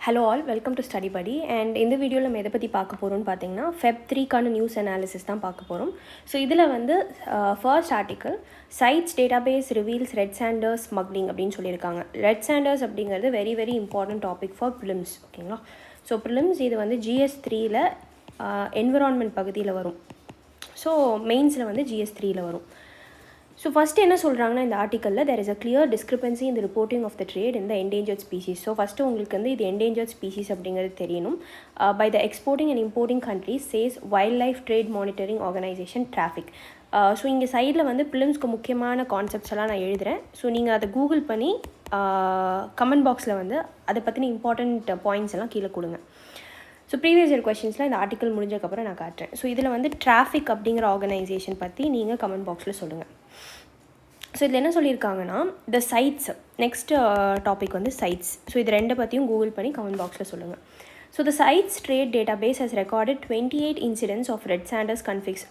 Hello all, welcome to Study Buddy. And in the video நம்ம எதை பற்றி பார்க்க போகிறோம்னு பார்த்தீங்கன்னா Feb 3க்கான நியூஸ் அனாலிசிஸ் தான் பார்க்க போகிறோம். ஸோ இதில் வந்து first article CITES database reveals red sanders smuggling அப்படின்னு சொல்லியிருக்காங்க. ரெட் சாண்டர்ஸ் அப்படிங்கிறது very very important topic for prelims. ஓகேங்களா? ஸோ ப்ரிலிம்ஸ் இது வந்து GS3ல என்விரான்மெண்ட் பகுதியில் வரும். ஸோ மெயின்ஸில் வந்து GS3ல வரும். ஸோ ஃபஸ்ட்டு என்ன சொல்கிறாங்கன்னா இந்த ஆர்டிக்கலில் there is a clear discrepancy in the reporting of the trade in the endangered species. So first உங்களுக்கு வந்து இது endangered species அப்படிங்கிறது தெரியணும். By the exporting and importing countries says Wildlife Trade Monitoring Organization traffic. So இங்கே சைடில் வந்து ப்ரிலிம்ஸ்க்கு முக்கியமான concepts எல்லாம் நான் எழுதுகிறேன். ஸோ நீங்கள் அதை கூகுள் பண்ணி கமெண்ட் பாக்ஸில் வந்து அதை பற்றின இம்பார்ட்டண்ட் பாயிண்ட்ஸ் எல்லாம் கீழே கொடுங்க. ஸோ ப்ரீவியஸ் இயர் கொஷின்ஸில் இந்த ஆர்டிக்கல் முடிஞ்சக்கப்புறம் நான் காட்டுறேன். ஸோ இதில் வந்து டிராஃபிக் அப்படிங்கிற ஆர்கனைசேஷன் பற்றி நீங்கள் கமெண்ட் பாக்ஸில் சொல்லுங்கள். ஸோ இதில் என்ன சொல்லியிருக்காங்கன்னா த சைட்ஸ் நெக்ஸ்ட் டாபிக் வந்து சைட்ஸ். ஸோ இது ரெண்டை பற்றியும் கூகுள் பண்ணி கமெண்ட் பாக்ஸில் சொல்லுங்கள். So the CITES trade database has recorded 28 incidents of red sanders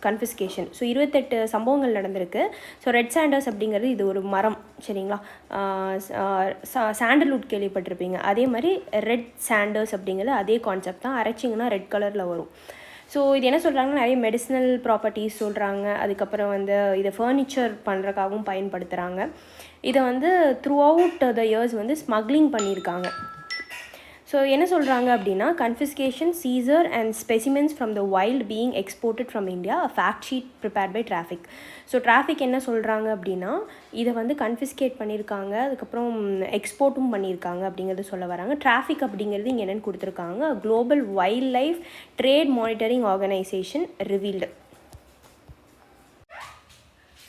confiscation. So 28 சம்பவங்கள் நடந்திருக்கு. ஸோ ரெட் சாண்டர்ஸ் அப்படிங்கிறது இது ஒரு மரம், சரிங்களா? சாண்டல்வுட் கேள்விப்பட்டிருப்பீங்க. அதே மாதிரி ரெட் சாண்டர்ஸ் அப்படிங்கிறது அதே கான்செப்ட் தான். அரைச்சிங்கன்னா ரெட் கலரில் வரும். ஸோ இது என்ன சொல்கிறாங்கன்னா நிறைய மெடிசினல் ப்ராப்பர்ட்டிஸ் சொல்கிறாங்க. அதுக்கப்புறம் வந்து இதை ஃபர்னிச்சர் பண்ணுறக்காகவும் பயன்படுத்துகிறாங்க. இதை வந்து த்ரூ அவுட் த இயர்ஸ் வந்து ஸ்மக்லிங் பண்ணியிருக்காங்க. ஸோ என்ன சொல்கிறாங்க அப்படின்னா confiscation seizure and specimens from the wild being exported from India fact sheet prepared by TRAFFIC. So TRAFFIC என்ன சொல்கிறாங்க அப்படின்னா இதை வந்து கன்ஃபிஸ்கேட் பண்ணியிருக்காங்க, அதுக்கப்புறம் எக்ஸ்போர்ட்டும் பண்ணியிருக்காங்க அப்படிங்கிறது சொல்ல வராங்க. டிராஃபிக் அப்படிங்கிறது இங்கே என்னென்னு கொடுத்துருக்காங்க, global wildlife trade monitoring organisation revealed.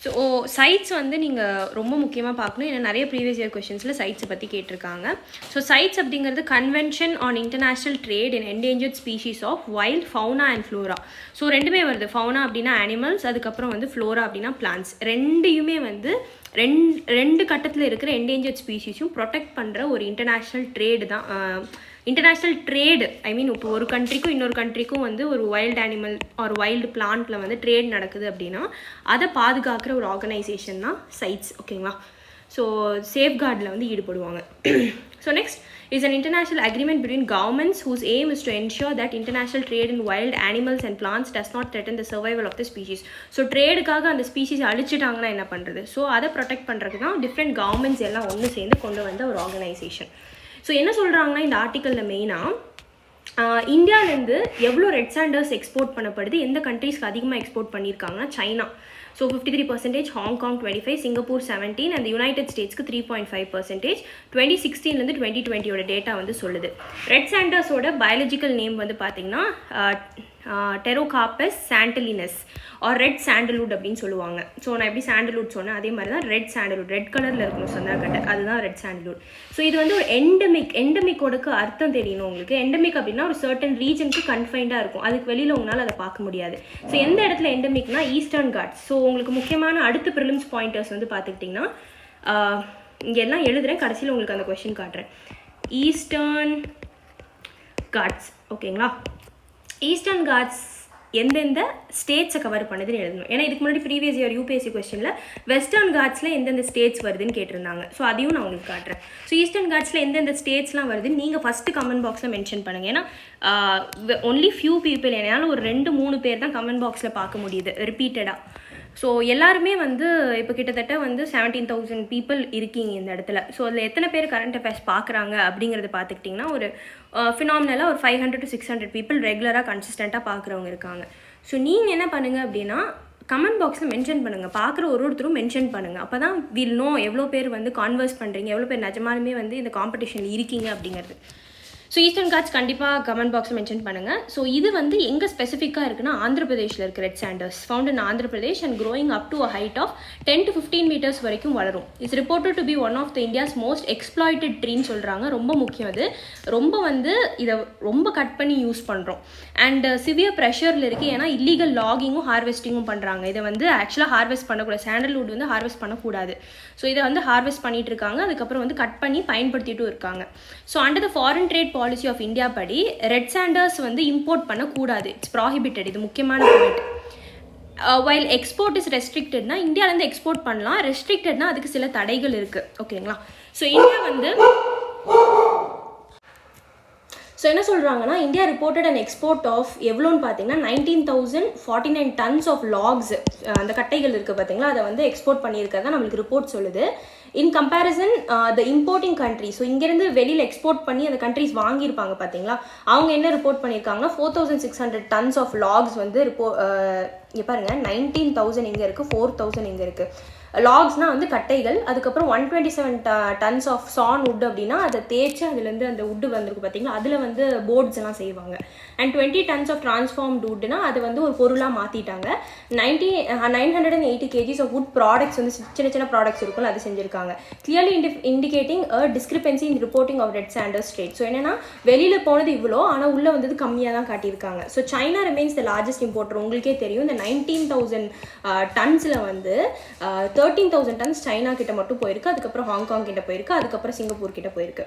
So CITES வந்து நீங்கள் ரொம்ப முக்கியமாக பார்க்கணும். ஏன்னா நிறைய ப்ரீவியஸ் இயர் கொஷின்ஸில் சைட்ஸை பற்றி கேட்டிருக்காங்க. ஸோ சைட்ஸ் அப்படிங்கிறது convention on international trade in endangered species of wild fauna and flora. So ரெண்டுமே வருது. ஃபவுனா அப்படின்னா அனிமல்ஸ், அதுக்கப்புறம் வந்து ஃப்ளோரா அப்படின்னா பிளான்ட்ஸ். ரெண்டையுமே வந்து ரெண்டு கட்டத்தில் இருக்கிற என்டேஞ்சர்ட் ஸ்பீஷீஸும் ப்ரொடெக்ட் பண்ணுற ஒரு இன்டர்நேஷ்னல் ட்ரேடு தான். இன்டர்நேஷ்னல் ட்ரேடு ஐ மீன் இப்போ ஒரு கண்ட்ரிக்கும் இன்னொரு கண்ட்ரிக்கும் வந்து ஒரு வைல்டு அனிமல் ஒரு வைல்டு பிளான்ட்டில் வந்து ட்ரேட் நடக்குது அப்படின்னா அதை பாதுகாக்கிற ஒரு ஆர்கனைசேஷன் தான் சைட்ஸ். ஓகேங்களா? ஸோ சேஃப்கார்டில் வந்து ஈடுபடுவாங்க. So next is an international agreement between governments whose aim is to ensure that international trade in wild animals and plants does not threaten the survival of the species. So ட்ரேடுக்காக அந்த species அழிச்சிட்டாங்கன்னா என்ன பண்ணுறது? So அதை protect பண்ணுறதுக்கு தான் different governments எல்லாம் ஒன்று சேர்ந்து கொண்டு வந்த ஒரு ஆர்கனைசேஷன். ஸோ என்ன சொல்கிறாங்கன்னா இந்த ஆர்டிக்கலில் மெயினாக இந்தியாவிலேருந்து எவ்வளோ ரெட் சாண்டர்ஸ் எக்ஸ்போர்ட் பண்ணப்படுது, எந்த கண்ட்ரீஸ்க்கு அதிகமாக எக்ஸ்போர்ட் பண்ணியிருக்காங்கன்னா China. So 53%, Hong Kong 25%, Singapore 17% and United ஸ்டேட்ஸ்க்கு 3.5%. 2016 2020 டேட்டா வந்து சொல்லுது. ரெட் சாண்டர்ஸோட பயாலஜிக்கல் நேம் வந்து பார்த்தீங்கன்னா Pterocarpus santalinus or red sandalwood அப்படின்னு சொல்லுவாங்க. ஸோ நான் எப்படி சாண்டல்வுட் சொன்னேன் அதே மாதிரி தான் ரெட் சாண்டல்வுட், ரெட் கலரில் இருக்கணும் சொன்னாக்கட்ட அதுதான் ரெட் சாண்டல்வுட். ஸோ இது வந்து ஒரு எண்டமிக்கோடக்கு அர்த்தம் தெரியணும் உங்களுக்கு. எண்டமிக் அப்படின்னா ஒரு சர்டன் ரீஜனுக்கு கன்ஃபைண்டாக இருக்கும், அதுக்கு வெளியில் உங்களால் அதை பார்க்க முடியாது. ஸோ எந்த இடத்துல எண்டமிக்னா ஈஸ்டர்ன் காட்ஸ். ஸோ உங்களுக்கு முக்கியமான அடுத்த ப்ரிலிம்ஸ் பாயிண்டர்ஸ் வந்து பார்த்துக்கிட்டிங்கன்னா இங்கே எல்லாம் எழுதுகிறேன், கடைசியில் உங்களுக்கு அந்த கொஸ்டின் காட்டுறேன். ஈஸ்டர்ன் காட்ஸ். ஓகேங்களா? ஈஸ்டர்ன் காட்ஸ் எந்தெந்த ஸ்டேட்ஸை கவர் பண்ணுதுன்னு எழுதணும். ஏன்னா இதுக்கு முன்னாடி ப்ரீவியஸ் இயர் UPSC கொஸ்டினில் வெஸ்டர்ன் காட்ஸில் எந்தெந்த ஸ்டேட்ஸ் வருதுன்னு கேட்டிருந்தாங்க. ஸோ அதையும் நான் உங்களுக்கு காட்டுறேன். ஸோ ஈஸ்டர்ன் காட்ஸில் எந்தெந்த ஸ்டேட்ஸ்லாம் வருதுன்னு நீங்கள் ஃபஸ்ட்டு கமெண்ட் பாக்ஸில் மென்ஷன் பண்ணுங்கள். ஏன்னா ஒன்லி ஃபியூ பீப்புள், என்னால் ஒரு 2-3 பேர் தான் கமெண்ட் பாக்ஸில் பார்க்க முடியுது ரிப்பீட்டடாக. ஸோ எல்லாருமே வந்து இப்போ கிட்டத்தட்ட வந்து 17,000 பீப்புள் இருக்கீங்க இந்த இடத்துல. ஸோ அதில் எத்தனை பேர் கரண்ட் அஃபேர்ஸ் பார்க்குறாங்க அப்படிங்கிறத பார்த்துக்கிட்டிங்கன்னா ஒரு ஃபினாமினலாக ஒரு 500 to 600 பீப்புள் ரெகுலராக கன்சிஸ்டண்ட்டாக பார்க்குறவங்க இருக்காங்க. ஸோ நீங்கள் என்ன பண்ணுங்கள் அப்படின்னா கமெண்ட் பாக்ஸில் மென்ஷன் பண்ணுங்கள், பார்க்குற ஒருத்தரும் மென்ஷன் பண்ணுங்கள். அப்போ தான் வில் நோ எவ்வளோ பேர் வந்து கான்வர்ஸ் பண்ணுறீங்க, எவ்வளோ பேர் நிஜமாலுமே வந்து இந்த காம்படிஷனில் இருக்கீங்க அப்படிங்கிறது. ஸோ ஈஸ்டர்ன் காட்ஸ் கண்டிப்பாக கமெண்ட் பாக்ஸில் மென்ஷன் பண்ணுங்கள். ஸோ இது வந்து எங்கே ஸ்பெசிஃபிக்காக இருக்குன்னா ஆந்திர பிரதேஷில் இருக்க red sanders found in Andhra Pradesh and growing up to a height of 10 to 15 meters வரைக்கும் வளரும். It's reported to be one of the India's most exploited ட்ரீன்னு சொல்கிறாங்க. ரொம்ப முக்கியம் அது. ரொம்ப வந்து இதை ரொம்ப கட் பண்ணி யூஸ் பண்ணுறோம் அண்ட் சிவியர் ப்ரெஷரில் இருக்குது. ஏன்னா இல்லீகல் லாகிங்கும் ஹார்வெஸ்டிங்கும் பண்ணுறாங்க. இதை வந்து ஆக்சுவலாக ஹார்வெஸ்ட் பண்ணக்கூடாது, சாண்டல்வுட் வந்து ஹார்வெஸ்ட் பண்ணக்கூடாது. ஸோ இதை வந்து ஹார்வெஸ்ட் பண்ணிட்டு இருக்காங்க, அதுக்கப்புறம் வந்து கட் பண்ணி பயன்படுத்திட்டும் இருக்காங்க. So under the foreign trade policy of India படி ரெட் சாண்டர்ஸ் வந்து இம்போர்ட் பண்ணக்கூடாது. It's prohibited. இது முக்கியமான பாயிண்ட். வைல் எக்ஸ்போர்ட் இஸ் ரெஸ்ட்ரிக்டட்னா இந்தியாவிலேருந்து எக்ஸ்போர்ட் பண்ணலாம், ரெஸ்ட்ரிக்டட்னா அதுக்கு சில தடைகள் இருக்குது. ஓகேங்களா? ஸோ இந்தியா வந்து ஸோ என்ன சொல்கிறாங்கன்னா, India reported and export of எவ்வளோன்னு பார்த்தீங்கன்னா 19,049 tons ஆஃப் லாக்ஸ், அந்த கட்டைகள் இருக்குது பார்த்தீங்களா, அதை வந்து எக்ஸ்போர்ட் பண்ணியிருக்கிறதா நம்மளுக்கு ரிப்போர்ட் சொல்லுது. இன் கம்பேரிசன் த இம்போர்ட்டிங் கண்ட்ரி, ஸோ இங்கேருந்து வெளியில் எக்ஸ்போர்ட் பண்ணி அந்த கண்ட்ரிஸ் வாங்கியிருப்பாங்க பார்த்தீங்களா, அவங்க என்ன ரிப்போர்ட் பண்ணியிருக்காங்கன்னா 4,600 tons ஆஃப் லாக்ஸ் வந்து இங்கே பாருங்கள் 19,000 இங்கே இருக்குது, 4,000 இங்கே இருக்குது. லாக்ஸ்னால் வந்து கட்டைகள். அதுக்கப்புறம் 127 tons ஆஃப் சான் வுட் அப்படின்னா அதை தேய்ச்சி அதுலேருந்து அந்த வுட்டு வந்துருக்கு பார்த்தீங்களா, அதில் வந்து போர்ட்ஸ் எல்லாம் செய்வாங்க. அண்ட் 20 tons ஆஃப் டிரான்ஸ்ஃபார்ம்டு வுட்னா அது வந்து ஒரு பொருளாக மாற்றிட்டாங்க. 980 kgs ஆஃப் வுட் ப்ராடக்ட்ஸ் வந்து சின்ன சின்ன ப்ராடக்ட்ஸ் இருக்கும்ல, அது செஞ்சுருக்காங்க. Clearly indicating a discrepancy in reporting of red sanders state. So என்னன்னா வெளியில் போனது இவ்வளோ, ஆனால் உள்ளே வந்தது கம்மியாக தான் காட்டியிருக்காங்க. So China remains the largest importer. உங்களுக்கே தெரியும், இந்த 19,000 tonsல வந்து 13,000 tons சைனா கிட்ட மட்டும் போயிருக்கு, அதுக்கப்புறம் ஹாங்காங் கிட்ட போயிருக்கு, அதுக்கப்புறம் சிங்கப்பூர் கிட்ட போயிருக்கு.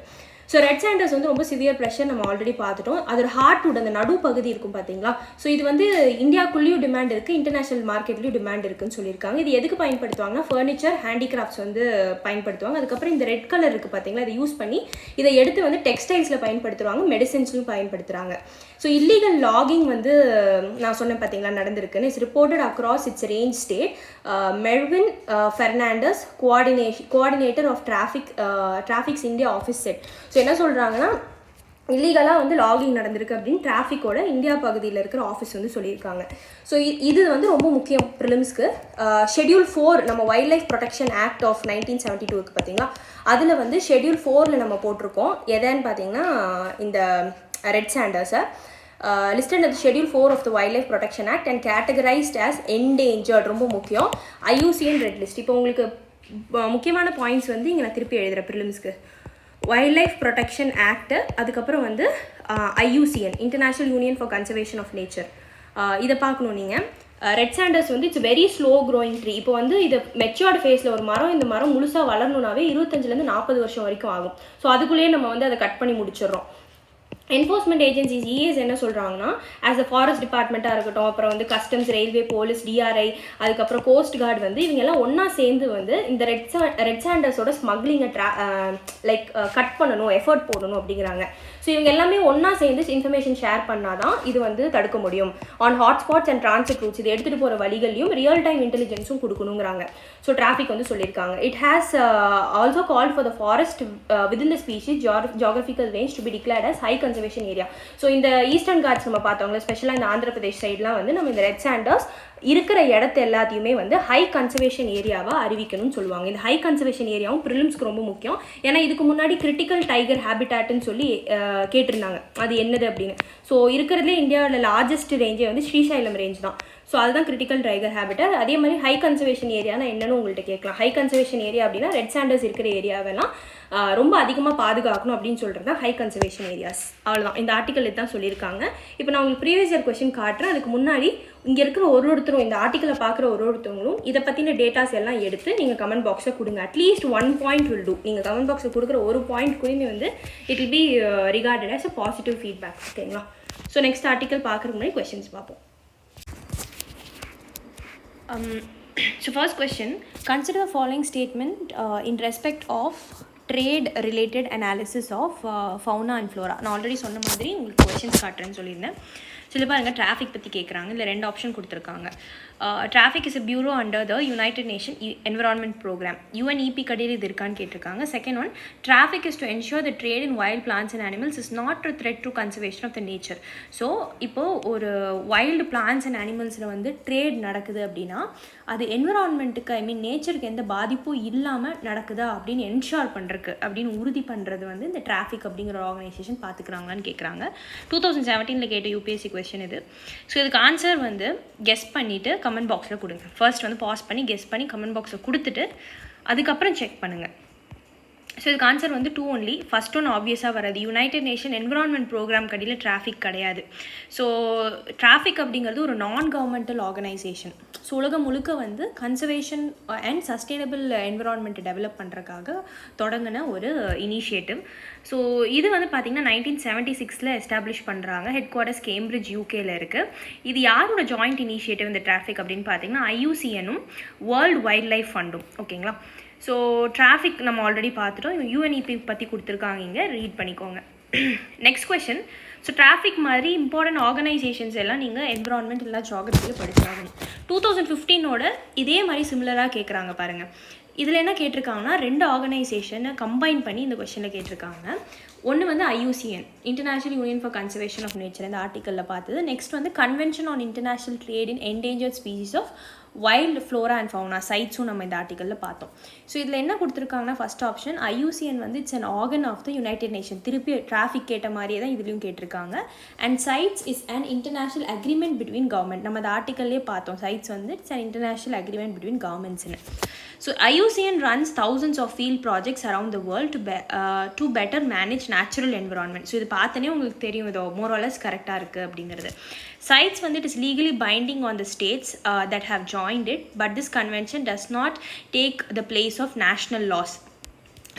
ஸோ ரெட் சாண்டர்ஸ் வந்து ரொம்ப சிவியர் ப்ரெஷர் நம்ம ஆல்ரெடி பார்த்துட்டோம். அதோட ஹார்ட்வுட் அந்த நடு பகுதி இருக்கும் பார்த்தீங்களா, ஸோ இது வந்து இந்தியாக்குள்ளேயும் டிமாண்ட் இருக்குது, இன்டர்நேஷனல் மார்க்கெட்லேயும் டிமாண்ட் இருக்குன்னு சொல்லியிருக்காங்க. இது எதுக்கு பயன்படுத்துவாங்கன்னா ஃபர்னிச்சர், ஹேண்டிகிராஃப்ட்ஸ் வந்து பயன்படுத்துவாங்க. அதுக்கப்புறம் இந்த ரெட் கலர் இருக்குது பார்த்தீங்களா, இதை யூஸ் பண்ணி இதை எடுத்து வந்து டெக்ஸ்டைல்ஸில் பயன்படுத்துவாங்க, மெடிசின்ஸ்லையும் பயன்படுத்துகிறாங்க. ஸோ இல்லீகல் லாகிங் வந்து நான் சொன்னேன் பார்த்தீங்களா நடந்திருக்குன்னு. It's reported across its range state. Mervin Fernandes, coordinator of TRAFFIC India office said. So என்ன சொல்கிறாங்கன்னா, இல்லீகலாக வந்து லாகிங் நடந்திருக்கு அப்படின்னு டிராஃபிக்கோட இந்தியா பகுதியில் இருக்கிற ஆஃபீஸ் வந்து சொல்லியிருக்காங்க. ஸோ இது வந்து ரொம்ப முக்கியம் ப்ரிலிம்ஸ்க்கு. ஷெட்யூல் 4 நம்ம wildlife protection act of 1972 பார்த்தீங்களா, அதில் வந்து ஷெட்யூல் 4 நம்ம போட்டிருக்கோம். எதுன்னு பார்த்தீங்கன்னா இந்த red சாண்டர்ஸை listed as Schedule 4 of the Wildlife Protection Act and categorized as endangered. ரொம்ப முக்கியம். IUCN red list. இப்போ உங்களுக்கு முக்கியமான பாயிண்ட்ஸ் வந்து இங்கே நான் திருப்பி எழுதுகிறேன் ப்ரிலிம்ஸ்க்கு. வைல்ட் லைஃப் ப்ரொடெக்ஷன் ஆக்ட், அதுக்கப்புறம் வந்து IUCN international union for conservation of nature, இதை பார்க்கணும் நீங்கள். ரெட் சாண்டர்ஸ் வந்து it's very slow growing tree. இப்போ வந்து இது மெச்சூர்ட் ஃபேஸில் ஒரு மரம், இந்த மரம் முழுசாக வளரணுன்னாவே 25 to 40 வருஷம் வரைக்கும் ஆகும். ஸோ அதுக்குள்ளேயே நம்ம வந்து அதை கட் பண்ணி முடிச்சிடுறோம். என்ஃபோர்ஸ்மெண்ட் ஏஜென்சிஸ் EAs என்ன சொல்கிறாங்கன்னா, ஆஸ் அ ஃபாரஸ்ட் டிபார்ட்மெண்ட்டாக இருக்கட்டும், அப்புறம் வந்து கஸ்டம்ஸ், ரயில்வே, போலீஸ், DRI, அதுக்கப்புறம் கோஸ்ட் கார்டு வந்து இவங்கெல்லாம் ஒன்றா சேர்ந்து வந்து இந்த ரெட் சாண்டர்ஸோட ஸ்மக்லிங்கை லைக் கட் பண்ணணும், எஃபர்ட் போடணும் அப்படிங்கிறாங்க. ஸோ இவங்க எல்லாமே ஒன்றா சேர்ந்து இன்ஃபர்மேஷன் ஷேர் பண்ணால் தான் இது வந்து தடுக்க முடியும். On hotspots and transit routes, இது எடுத்துகிட்டு போகிற வழிகளையும் ரியல் டைம் இன்டெலிஜென்ஸும் கொடுக்கணுங்கிறாங்க. ஸோ டிராஃபிக் வந்து சொல்லியிருக்காங்க. It has also called for the forest within the species geographical range to be declared as high conservation area. So இந்த ஈஸ்டர்ன் காட்ஸ் நம்ம பார்த்தவங்களா, ஸ்பெஷலாக இந்த ஆந்திர பிரதேஷ் சைட்லாம் வந்து நம்ம இந்த ரெட் சாண்டர்ஸ் இருக்கிற இடத்த எல்லாத்தையுமே வந்து ஹை கன்சர்வேஷன் ஏரியாவாக அறிவிக்கணும்னு சொல்லுவாங்க. இந்த ஹை கன்சர்வேஷன் ஏரியாவும் ப்ரிலிம்ஸ்க்கு ரொம்ப முக்கியம். ஏன்னா இதுக்கு முன்னாடி கிரிட்டிக்கல் டைகர் ஹேபிட்டாட்னு சொல்லி கேட்டிருந்தாங்க, அது என்னது அப்படின்னு. ஸோ இருக்கிறதுலே இந்தியாவில் லார்ஜஸ்ட் ரேஞ்சே வந்து ஸ்ரீசைலம் ரேஞ்ச் தான். ஸோ அதுதான் கிரிட்டிக்கல் டைகர் ஹேபிட்டாட். அதே மாதிரி ஹை கன்சர்வேஷன் ஏரியானா என்னன்னு உங்கள்கிட்ட கேட்கலாம். ஹை கன்சர்வேஷன் ஏரியா அப்படின்னா ரெட் சாண்டர்ஸ் இருக்கிற ஏரியாவெல்லாம் ரொம்ப அதிகமாக பாதுகாக்கணும் அப்படின்னு சொல்கிறது தான் ஹை கன்சர்வேஷன் ஏரியாஸ். அவ்வளோதான், இந்த ஆர்டிக்கல் இதுதான் சொல்லியிருக்காங்க. இப்போ நான் உங்களுக்கு ப்ரீவியஸ் இயர் கொஸ்டின் காட்டுறேன். அதுக்கு முன்னாடி இங்கே இருக்கிற ஒருத்தரும், இந்த ஆர்டிக்கலை பார்க்குற ஒருத்தவங்களும் இதை பற்றின டேட்டாஸ் எல்லாம் எடுத்து நீங்கள் கமெண்ட் பாக்ஸில் கொடுங்க. At least 1 point will do. நீங்கள் கமெண்ட் பாக்ஸில் கொடுக்குற ஒரு பாயிண்ட்குமே வந்து it will be rewarded as a positive feedback. ஓகேங்களா? ஸோ நெக்ஸ்ட் ஆர்டிக்கல் பார்க்குறதுக்கு முன்னாடி கொஸ்டின்ஸ் பார்ப்போம். So first question, consider the following statement in respect of trade related analysis of fauna and flora. நான் ஆல்ரெடி சொன்ன மாதிரி உங்களுக்கு கொஸ்டின்ஸ் காட்டுறேன்னு சொல்லியிருந்தேன். சில பாருங்கள் டிராஃபிக் பற்றி கேட்குறாங்க. இல்லை 2 ஆப்ஷன் கொடுத்துருக்காங்க. Traffic is a bureau under the United Nations Environment Program. UNEP கடையில் இது இருக்கான்னு கேட்டிருக்காங்க. Second one, traffic is to ensure the trade in wild plants and animals is not a threat to conservation of the nature. So இப்போது ஒரு wild plants and அனிமல்ஸில் வந்து trade நடக்குது அப்படின்னா அது என்விரான்மெண்ட்டுக்கு, ஐ மீன் நேச்சருக்கு எந்த பாதிப்பும் இல்லாமல் நடக்குதா அப்படின்னு என்ஷூர் பண்ணுறக்கு, அப்படின்னு உறுதி பண்ணுறது வந்து இந்த டிராஃபிக் அப்படிங்கிற ஆர்கனைசேஷன் பார்த்துக்கிறாங்களான்னு கேட்குறாங்க. 2017 கேட்ட UPSC கொஸ்டின் இது. ஸோ இதுக்கு ஆன்சர் வந்து கெஸ் பண்ணிவிட்டு கமெண்ட் பாக்ஸில் கொடுங்க. ஃபர்ஸ்ட் வந்து பாஸ் பண்ணி கெஸ் பண்ணி கமெண்ட் பாக்ஸில் கொடுத்துட்டு அதுக்கப்புறம் செக் பண்ணுங்கள். ஸோ இதுக்கு ஆன்சர் வந்து 2 only. ஃபஸ்ட் ஒன் ஆப்வியஸாக வராது. யுனைடெட் நேஷன் என்விரான்மெண்ட் ப்ரோக்ராம் கடையில் டிராஃபிக் கிடையாது. ஸோ டிராஃபிக் அப்படிங்கிறது ஒரு நான் கவர்மெண்டல் ஆர்கனைசேஷன். ஸோ உலகம் முழுக்க வந்து கன்சர்வேஷன் அண்ட் சஸ்டைனபிள் என்விரான்மெண்ட்டை டெவலப் பண்ணுறதுக்காக தொடங்கின ஒரு இனிஷியேட்டிவ். ஸோ இது வந்து பார்த்திங்கன்னா 1976 எஸ்டாப்ளிஷ் பண்ணுறாங்க. ஹெட் குவார்ட்டர்ஸ் கேம்பிரிட்ஜ் UKல இருக்குது. இது யாரோட ஜாயிண்ட் இனிஷியேட்டிவ் இந்த டிராஃபிக் அப்படின்னு பார்த்தீங்கன்னா IUCNும் வேர்ல்டு வைல்ட் லைஃப் ஃபண்டும். ஓகேங்களா? ஸோ டிராஃபிக் நம்ம ஆல்ரெடி பார்த்துட்டோம். UNEP பற்றி கொடுத்துருக்காங்க, இங்கே ரீட் பண்ணிக்கோங்க. நெக்ஸ்ட் கொஸ்டின், ஸோ டிராஃபிக் மாதிரி இம்பார்ட்டன்ட் ஆர்கனைசேஷன்ஸ் எல்லாம் நீங்கள் என்விரான்மெண்ட் இல்லை ஜியாகிரபியில் படிச்சாகணும். 2015ஓட இதே மாதிரி சிமிலராக கேட்குறாங்க பாருங்கள். இதில் என்ன கேட்டிருக்காங்கன்னா 2 ஆர்கனைசேஷனை கம்பைன் பண்ணி இந்த கொஸ்டினில் கேட்டிருக்காங்க. ஒன்று வந்து IUCN, international union for conservation of Nature, இந்த ஆர்டிக்கலில் பார்த்தது. நெக்ஸ்ட் வந்து Convention on international trade in Endangered Species of Wild Flora and Fauna, சைட்ஸும் நம்ம இந்த ஆர்டிக்கலில் பார்த்தோம். ஸோ இதில் என்ன கொடுத்துருக்காங்கன்னா ஃபஸ்ட் ஆப்ஷன் IUCN வந்து it's an organ of the United Nation. திருப்பி டிராஃபிக் கேட்ட மாதிரியே தான் இதுலையும் கேட்டிருக்காங்க. And CITES is an international agreement between government. நம்ம அந்த ஆர்டிக்கல்லே பார்த்தோம், சைட்ஸ் வந்து it's an international agreement between கவர்மெண்ட்ஸ்னு. So IUCN runs thousands of field projects around the world to better manage natural environment. So இது பார்த்தனே உங்களுக்கு தெரியும், இது more or less கரெக்டாக இருக்குது அப்படிங்கிறது. CITES வந்து it is legally binding on the states that have joined it, but this convention does not take the place of national laws.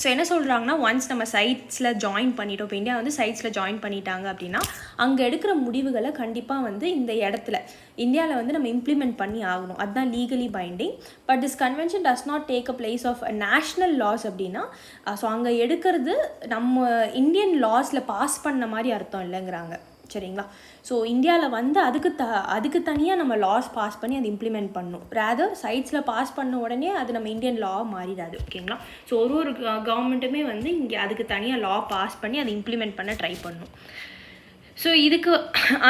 So என்ன சொல்கிறாங்கன்னா, ஒன்ஸ் நம்ம சைட்ஸில் ஜாயின் பண்ணிட்டோம், இப்போ இந்தியா வந்து சைட்ஸில் ஜாயின் பண்ணிட்டாங்க அப்படின்னா அங்கே எடுக்கிற முடிவுகளை கண்டிப்பாக வந்து இந்த இடத்துல இந்தியாவில் வந்து நம்ம இம்ப்ளிமெண்ட் பண்ணி ஆகணும். அதுதான் legally binding. But this convention does not take a place of national laws அப்படின்னா, ஸோ அங்கே எடுக்கிறது நம்ம இந்தியன் லாஸில் பாஸ் பண்ண மாதிரி அர்த்தம் இல்லைங்கிறாங்க. சரிங்களா? ஸோ இந்தியாவில் வந்து அதுக்கு தனியாக நம்ம லாஸ் பாஸ் பண்ணி அதை இம்ப்ளிமெண்ட் பண்ணணும். ரேதர் சைட்ஸில் பாஸ் பண்ண உடனே அது நம்ம இந்தியன் லா மாறிடாது. ஓகேங்களா? ஸோ ஒரு கவர்மெண்ட்டுமே வந்து இங்கே அதுக்கு தனியாக லா பாஸ் பண்ணி அதை இம்ப்ளிமெண்ட் பண்ண ட்ரை பண்ணணும். ஸோ இதுக்கு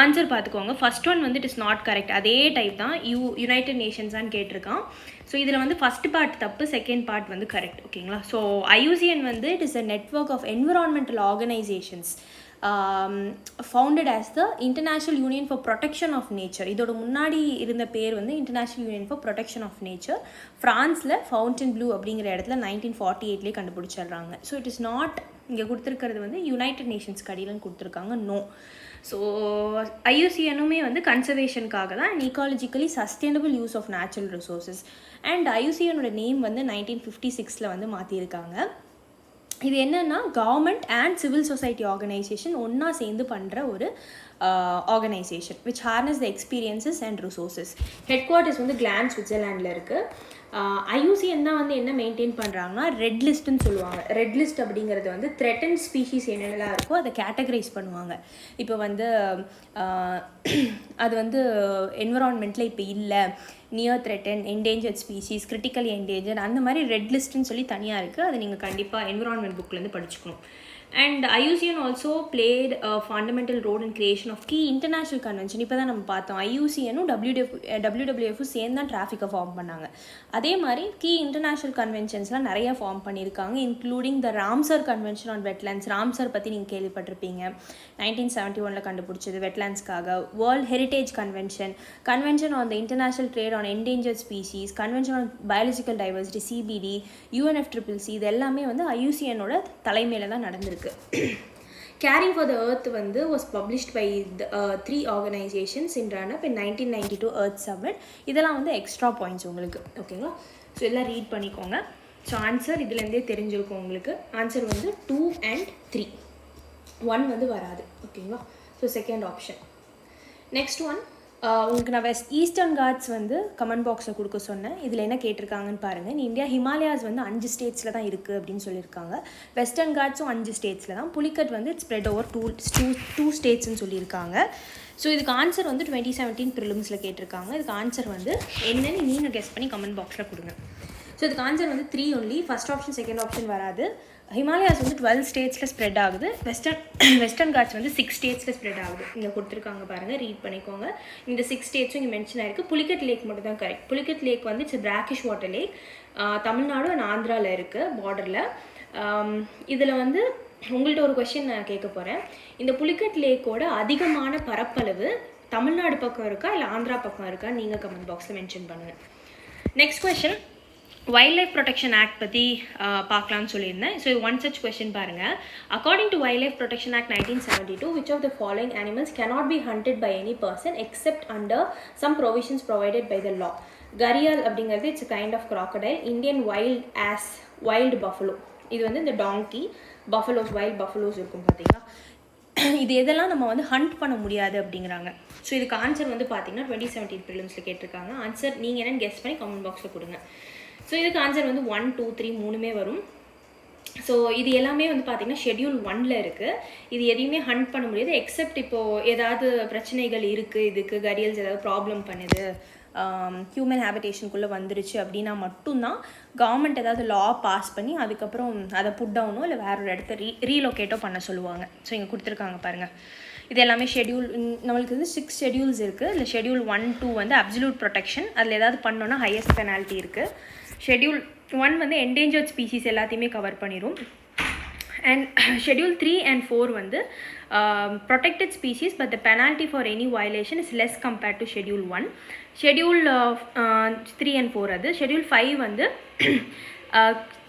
ஆன்சர் பார்த்துக்கோங்க. ஃபர்ஸ்ட் ஒன் வந்து இட் இஸ் நாட் கரெக்ட். அதே டைப் தான் யுனைடெட் நேஷன்ஸான்னு கேட்டிருக்கான். ஸோ இதில் வந்து ஃபஸ்ட் பார்ட் தப்பு, செகண்ட் பார்ட் வந்து கரெக்ட். ஓகேங்களா? ஸோ IUCN வந்து it is a network of environmental organisations founded as the International union for Protection of Nature. இதோட முன்னாடி இருந்த பேர் வந்து International union for Protection of Nature. ஃப்ரான்ஸில் ஃபவுண்டன் ப்ளூ அப்படிங்கிற இடத்துல 1948 கண்டுபிடிச்சிடுறாங்க. ஸோ இட் இஸ் நாட், இங்கே கொடுத்துருக்கிறது வந்து யுனைடெட் நேஷன்ஸ் கடியிலன்னு கொடுத்துருக்காங்க. நோ. ஸோ IUCNுமே வந்து கன்சர்வேஷனுக்காக தான் and ecologically sustainable use of natural resources. And IUCNோட நேம் வந்து 1956 வந்து மாற்றியிருக்காங்க. இது என்னென்னா government and civil society organisation ஒன்றா சேர்ந்து பண்ணுற ஒரு organisation which harness the experiences and resources. Headquarters வந்து கிளான், சுவிட்சர்லாண்டில் இருக்குது. IUCN தான் வந்து என்ன மெயின்டைன் பண்ணுறாங்கன்னா ரெட் லிஸ்ட்டுன்னு சொல்லுவாங்க. ரெட் லிஸ்ட் அப்படிங்கிறது வந்து த்ரெட்டன் ஸ்பீஷீஸ் என்னென்னலாம் இருக்கோ அதை கேட்டகரைஸ் பண்ணுவாங்க. இப்போ வந்து அது வந்து என்விரான்மெண்ட்டில் இப்போ இல்லை, near threaten, endangered species, critically endangered, அந்த மாதிரி ரெட் லிஸ்ட்டுன்னு சொல்லி தனியாக இருக்குது. அதை நீங்கள் கண்டிப்பாக environment புக்லேருந்து படிச்சுக்கணும். And IUCN also played a fundamental role in creation of key international convention. இப்போ தான் நம்ம பார்த்தோம் IUCNும் WWFும் சேர்ந்து தான் டிராஃபிக்கை ஃபார்ம் பண்ணாங்க. அதே மாதிரி கீ இன்டர்நேஷ்னல் கன்வென்ஷன்ஸ்லாம் நிறையா ஃபார்ம் பண்ணியிருக்காங்க, including the Ramsar convention on wetlands. Ramsar பற்றி நீங்கள் கேள்விப்பட்டிருப்பீங்க, 1971 கண்டுபிடிச்சது வெட்லேண்ட்ஸ்க்காக. World heritage convention, convention on the international trade on endangered species, convention on biological diversity CBD, UNFCCC, இது எல்லாமே வந்து IUCNோட தலைமையில் தான் நடந்திருக்கு. Caring for the Earth வந்து was published by the 3 organizations in run-up in 1992 Earth Summit. இதெல்லாம் வந்து extra points உங்களுக்கு. ஓகேங்களா? ஸோ எல்லாம் ரீட் பண்ணிக்கோங்க. ஸோ ஆன்சர் இதுலேருந்தே தெரிஞ்சிருக்கும் உங்களுக்கு. ஆன்சர் வந்து 2 and 3, 1 வந்து வராது. ஓகேங்களா? So second option. Next one, உங்களுக்கு நான் ஈஸ்டர்ன் காட்ஸ் வந்து கமெண்ட் பாக்ஸில் கொடுக்க சொன்னேன். இதில் என்ன கேட்டிருக்காங்கன்னு பாருங்கள். இந்தியா ஹிமாலயாஸ் வந்து 5 ஸ்டேட்ஸில் தான் இருக்குது அப்படின்னு சொல்லியிருக்காங்க. வெஸ்டர்ன் காட்ஸும் 5 ஸ்டேட்ஸில் தான். புலிக்கட் வந்து ஸ்ப்ரெட் ஓவர் 2 ஸ்டேட்ஸ்ன்னு சொல்லியிருக்காங்க. ஸோ இதுக்கு ஆன்சர் வந்து 2017 ப்ரிலிம்ஸில் கேட்டிருக்காங்க. இதுக்கு ஆன்சர் வந்து என்னன்னு நீங்கள் கெஸ் பண்ணி கமெண்ட் பாக்ஸில் கொடுங்க. ஸோ இதுக்கு ஆன்சர் வந்து 3 only. First option second option வராது. ஹிமாலயாஸ் வந்து 12 ஸ்டேட்ஸில் ஸ்ப்ரெட் ஆகுது. வெஸ்டர்ன் காட்ஸ் வந்து 6 ஸ்டேட்ஸில் ஸ்ப்ரெட் ஆகுது. இங்கே கொடுத்துருக்காங்க பாருங்கள், ரீட் பண்ணிக்கோங்க. இந்த 6 ஸ்டேட்ஸும் இங்கே மென்ஷன் ஆயிருக்கு. புலிக்கட் லேக் மட்டும் தான் கரெக்ட். புலிக்கட் லேக் வந்து it's brackish water lakh. Tamil Nadu and ஆந்திராவில் இருக்குது பார்டரில். இதில் வந்து உங்கள்கிட்ட ஒரு கொஸ்டின் நான் கேட்க போகிறேன். இந்த புலிக்கட் லேக்கோட அதிகமான பரப்பளவு தமிழ்நாடு பக்கம் இருக்கா இல்லை ஆந்திரா பக்கம் இருக்கா? நீங்கள் கமெண்ட் பாக்ஸில் மென்ஷன் பண்ணுங்கள். Next question, wild life protection act பற்றி பார்க்கலாம்னு சொல்லியிருந்தேன். ஸோ ஒன் சச் கொஸ்டின் பாருங்கள். According to wild life protection act 1972, which of the following animals cannot be hunted by any person except under some provisions provided by the law? கரியால் அப்படிங்கிறது it's kind of crocodile. Indian wild buffalo, இது வந்து இந்த டாங்கி, buffaloes, wild buffaloes இருக்கும் பார்த்தீங்களா. இது எதெல்லாம் நம்ம வந்து ஹண்ட் பண்ண முடியாது அப்படிங்கிறாங்க. ஸோ இதுக்கு ஆன்சர் வந்து பார்த்தீங்கன்னா 2017 ப்ரிலிம்ஸில் கேட்டிருக்காங்க. ஆன்சர் நீங்கள் என்னென்னு கெஸ் பண்ணி கமெண்ட் பாக்ஸில் கொடுங்க. ஸோ இதுக்கு ஆன்சர் வந்து 1, 2, 3 மூணுமே வரும். ஸோ இது எல்லாமே வந்து பார்த்திங்கன்னா ஷெட்யூல் 1ல் இருக்குது. இது எதையுமே ஹண்ட் பண்ண முடியாது எக்ஸப்ட் இப்போது ஏதாவது பிரச்சனைகள் இருக்குது, இதுக்கு கரியல்ஸ் ஏதாவது ப்ராப்ளம் பண்ணுது, ஹியூமன் ஹேபிடேஷனுக்குள்ளே வந்துருச்சு அப்படின்னா மட்டும்தான் கவர்மெண்ட் ஏதாவது லா பாஸ் பண்ணி அதுக்கப்புறம் அதை புட் டவுனோ இல்லை வேற ஒரு இடத்த ரீலொகேட்டோ பண்ண சொல்லுவாங்க. ஸோ இங்கே கொடுத்துருக்காங்க பாருங்கள். இது எல்லாமே ஷெட்யூல் நம்மளுக்கு வந்து 6 ஷெட்யூல்ஸ் இருக்குது. இல்லை ஷெட்யூல் 1, 2 வந்து அப்சல்யூட் ப்ரொடெக்ஷன், அதில் ஏதாவது பண்ணோன்னா ஹையஸ்ட் பெனால்ட்டி இருக்குது. ஷெட்யூல் 1 வந்து என்டேஞ்சர்ட் ஸ்பீசிஸ் எல்லாத்தையுமே கவர் பண்ணிடும். அண்ட் ஷெட்யூல் 3 and 4 வந்து protected species but the penalty for any violation is less compared to schedule 1. schedule 3 and 4 அது. schedule 5 வந்து